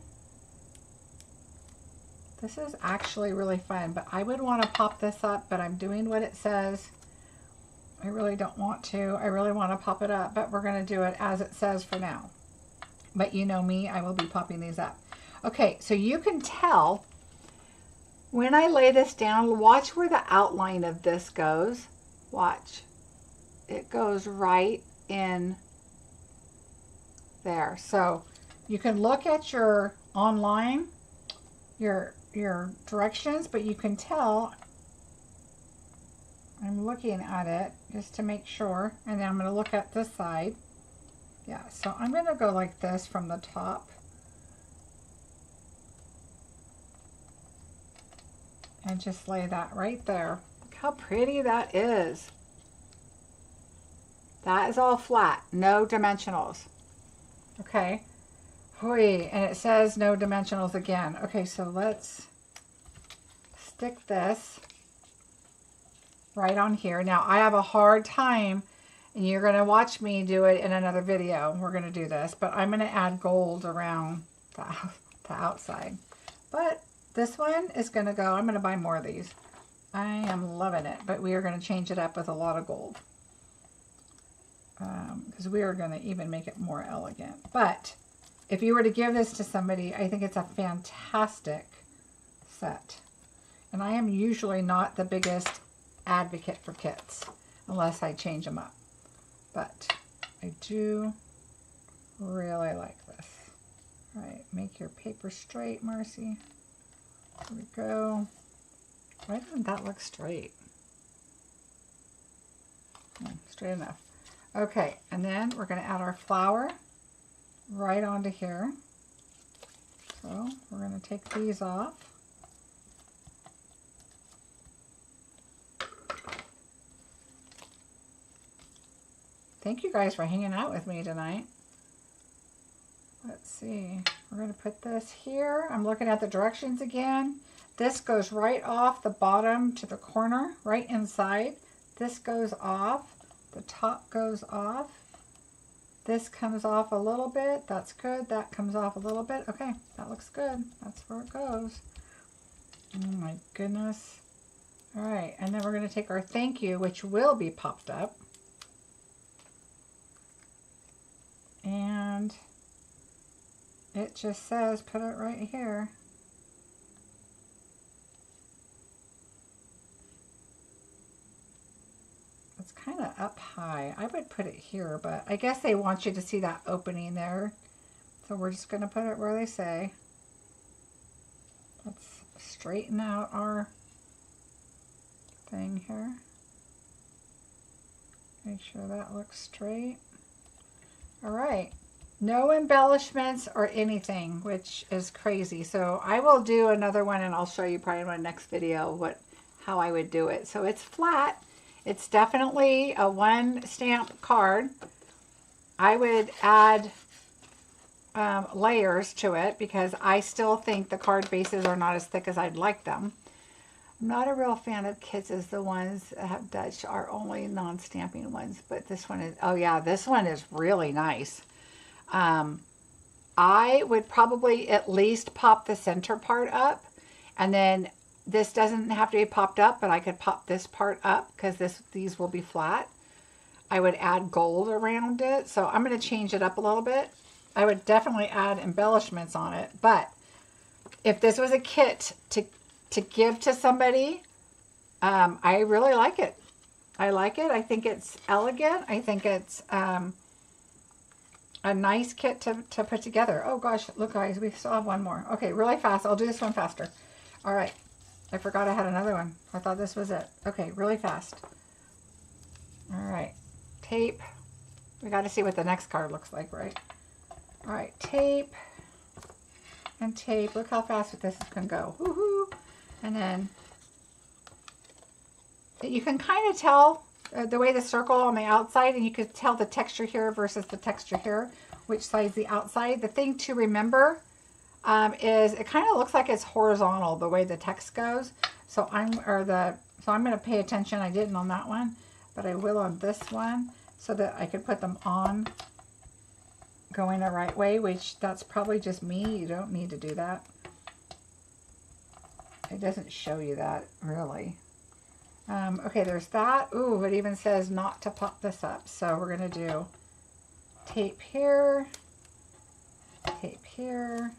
This is actually really fun, but I would want to pop this up, but I'm doing what it says. I really don't want to. I really want to pop it up, but we're going to do it as it says for now. But you know me, I will be popping these up. Okay, so you can tell when I lay this down, watch where the outline of this goes. Watch. It goes right in there. So you can look at your online, your directions, but you can tell I'm looking at it just to make sure, and then I'm going to look at this side. Yeah, so I'm going to go like this from the top. And just lay that right there. Look how pretty that is. That is all flat, no dimensionals. Okay. Hoi, and it says no dimensionals again. Okay, so let's stick this right on here. Now I have a hard time, and you're going to watch me do it in another video. We're going to do this, but I'm going to add gold around the outside. But this one is going to go, I'm going to buy more of these. I am loving it, but we are going to change it up with a lot of gold. Because we are going to even make it more elegant. But if you were to give this to somebody, I think it's a fantastic set. And I am usually not the biggest advocate for kits unless I change them up, but I do really like this. All right, make your paper straight, Marcie. There we go. Why doesn't that look straight? Straight enough. Okay, and then we're going to add our flower right onto here. So we're going to take these off. Thank you guys for hanging out with me tonight. Let's see. We're going to put this here. I'm looking at the directions again. This goes right off the bottom to the corner, right inside. This goes off. The top goes off. This comes off a little bit. That's good. That comes off a little bit. Okay, that looks good. That's where it goes. Oh my goodness. All right, and then we're going to take our thank you, which will be popped up. And it just says put it right here. It's kind of up high. I would put it here, but I guess they want you to see that opening there. So we're just going to put it where they say. Let's straighten out our thing here. Make sure that looks straight. All right. No embellishments or anything, which is crazy. So I will do another one and I'll show you probably in my next video how I would do it. So it's flat. It's definitely a one stamp card. I would add layers to it because I still think the card bases are not as thick as I'd like them. I'm not a real fan of kits as the ones that have Dutch are only non-stamping ones, but this one is, oh yeah, this one is really nice. I would probably at least pop the center part up, and then this doesn't have to be popped up, but I could pop this part up because these will be flat. I would add gold around it, so I'm going to change it up a little bit. I would definitely add embellishments on it, but if this was a kit to give to somebody, I really like it. I like it. I think it's elegant. I think it's a nice kit to put together. Oh gosh, look guys, we still have one more. Okay, really fast. I'll do this one faster. All right. I forgot I had another one. I thought this was it. Okay, really fast. All right. Tape. We got to see what the next card looks like, right? All right, tape and tape. Look how fast this can go. Woohoo! And then you can kind of tell the way the circle on the outside, and you could tell the texture here versus the texture here, which side's the outside. The thing to remember is it kind of looks like it's horizontal the way the text goes. So I'm going to pay attention. I didn't on that one, but I will on this one so that I could put them on going the right way, which that's probably just me. You don't need to do that. It doesn't show you that really. Okay, there's that. Ooh, it even says not to pop this up. So we're going to do tape here, tape here,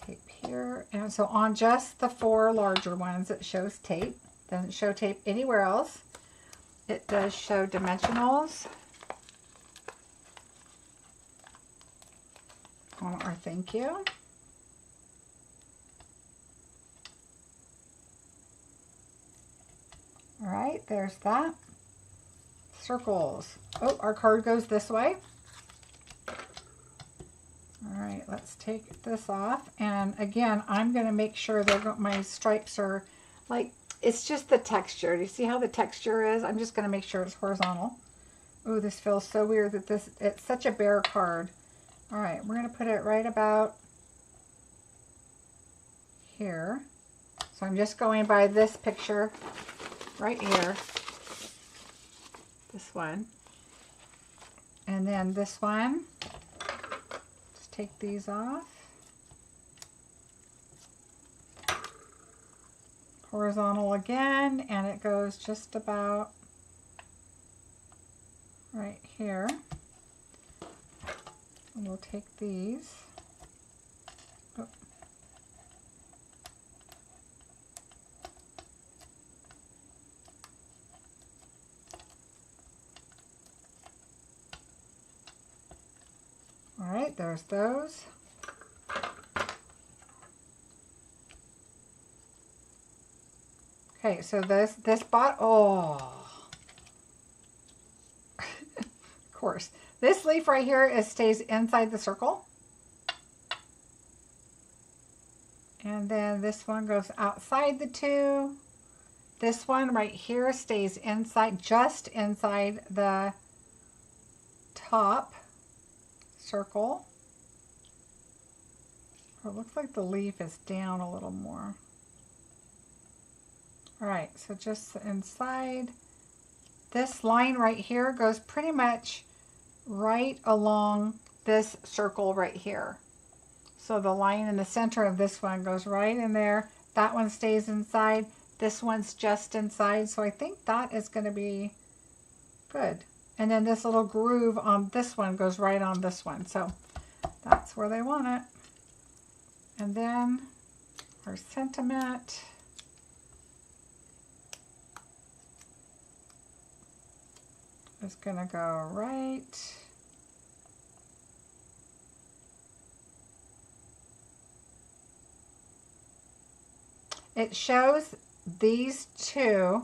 tape here. And so on just the 4 larger ones, it shows tape. Doesn't show tape anywhere else. It does show dimensionals on our thank you. All right, there's that. Circles. Oh, our card goes this way. All right, let's take this off. And again, I'm going to make sure that my stripes are like, it's just the texture. Do you see how the texture is? I'm just going to make sure it's horizontal. Oh, this feels so weird that it's such a bare card. All right, we're going to put it right about here. So I'm just going by this picture right here, this one, and then this one. Just take these off. Horizontal again, and it goes just about right here. And we'll take these. Oh. All right, there's those. Okay, so this bot, oh, of course, This leaf right here stays inside the circle. And then this one goes outside the two. This one right here stays inside, just inside the top circle. Oh, it looks like the leaf is down a little more. All right, so just inside. This line right here goes pretty much right along this circle right here. So the line in the center of this one goes right in there. That one stays inside. This one's just inside. So I think that is going to be good. And then this little groove on this one goes right on this one. So that's where they want it. And then our sentiment. Is going to go right. It shows these two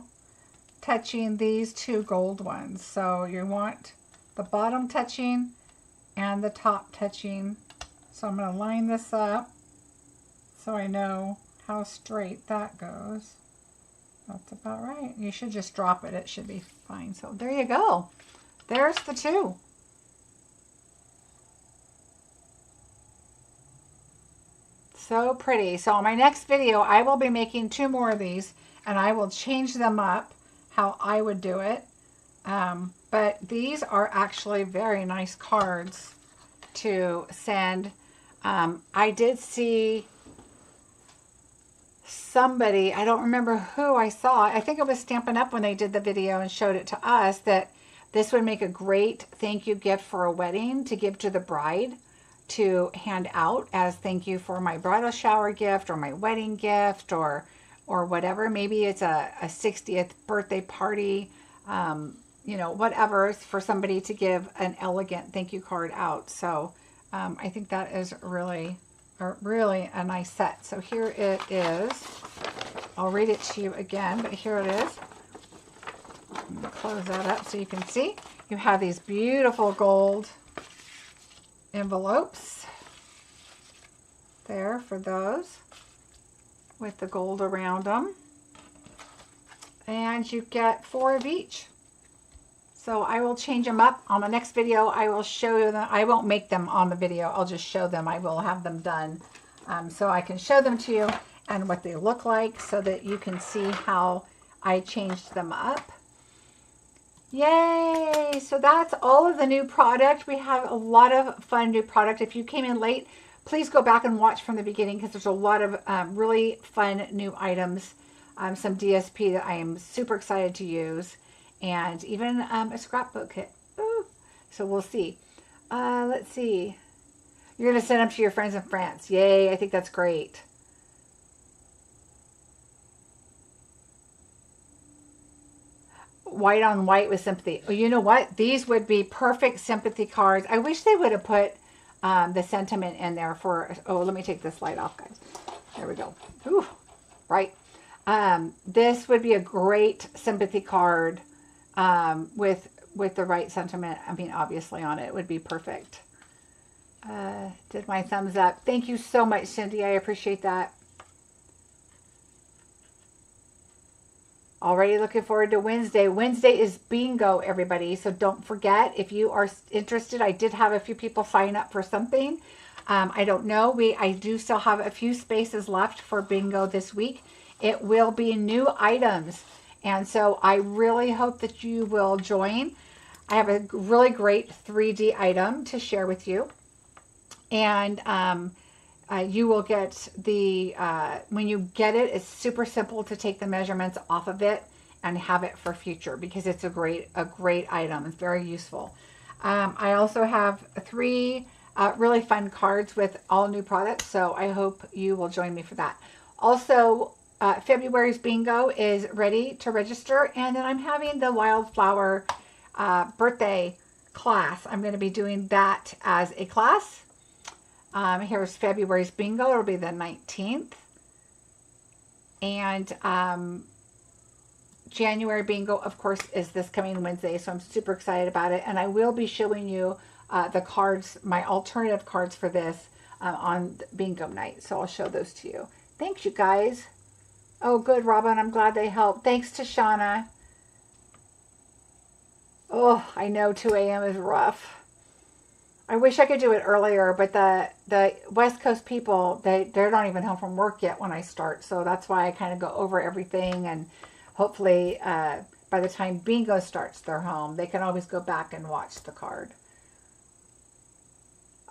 touching these two gold ones. So you want the bottom touching and the top touching. So I'm going to line this up so I know how straight that goes. That's about right. You should just drop it. It should be fine. So there you go. There's the two. So pretty. So on my next video, I will be making 2 more of these, and I will change them up how I would do it. But these are actually very nice cards to send. I did see somebody, I don't remember who I saw, I think it was Stampin' Up when they did the video and showed it to us, that this would make a great thank you gift for a wedding to give to the bride to hand out as thank you for my bridal shower gift or my wedding gift or whatever. Maybe it's a 60th birthday party, you know, whatever, for somebody to give an elegant thank you card out. So I think that is really a nice set. So here it is. I'll read it to you again, but here it is. I'm going to close that up so you can see. You have these beautiful gold envelopes there for those with the gold around them. And you get 4 of each. So I will change them up. On the next video, I will show you them. I won't make them on the video. I'll just show them. I will have them done so I can show them to you and what they look like so that you can see how I changed them up. Yay! So that's all of the new product. We have a lot of fun new product. If you came in late, please go back and watch from the beginning because there's a lot of really fun new items. Some DSP that I am super excited to use. And even a scrapbook kit. Ooh. So we'll see. Let's see. You're going to send them to your friends in France. Yay, I think that's great. White on white with sympathy. Oh, you know what? These would be perfect sympathy cards. I wish they would have put the sentiment in there for... Oh, let me take this light off, guys. There we go. Ooh, right. This would be a great sympathy card. With the right sentiment, I mean, obviously on it would be perfect. Did my thumbs up. Thank you so much, Cindy. I appreciate that. Already looking forward to Wednesday. Wednesday is bingo, everybody. So don't forget, if you are interested, I did have a few people sign up for something. I don't know. I do still have a few spaces left for bingo this week. It will be new items. And so I really hope that you will join. I have a really great 3D item to share with you. And you will get the, when you get it, it's super simple to take the measurements off of it and have it for future because it's a great item. It's very useful. I also have 3 really fun cards with all new products. So I hope you will join me for that. Also, February's bingo is ready to register, and then I'm having the Wildflower Birthday class. I'm going to be doing that as a class. Here's February's bingo. It'll be the 19th. And January bingo, of course, is this coming Wednesday, so I'm super excited about it. And I will be showing you the cards, my alternative cards for this on bingo night. So I'll show those to you. Thanks, you guys. Oh, good, Robin. I'm glad they helped. Thanks to Shauna. Oh, I know 2 a.m. is rough. I wish I could do it earlier, but the West Coast people, they're not even home from work yet when I start. So that's why I kind of go over everything, and hopefully by the time bingo starts, they're home. They can always go back and watch the card.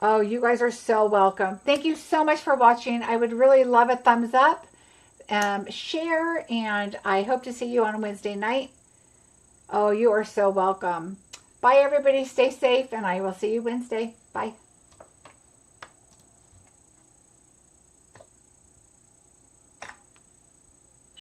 Oh, you guys are so welcome. Thank you so much for watching. I would really love a thumbs up, share, and I hope to see you on Wednesday night. Oh, you are so welcome. Bye, everybody. Stay safe, and I will see you Wednesday. Bye.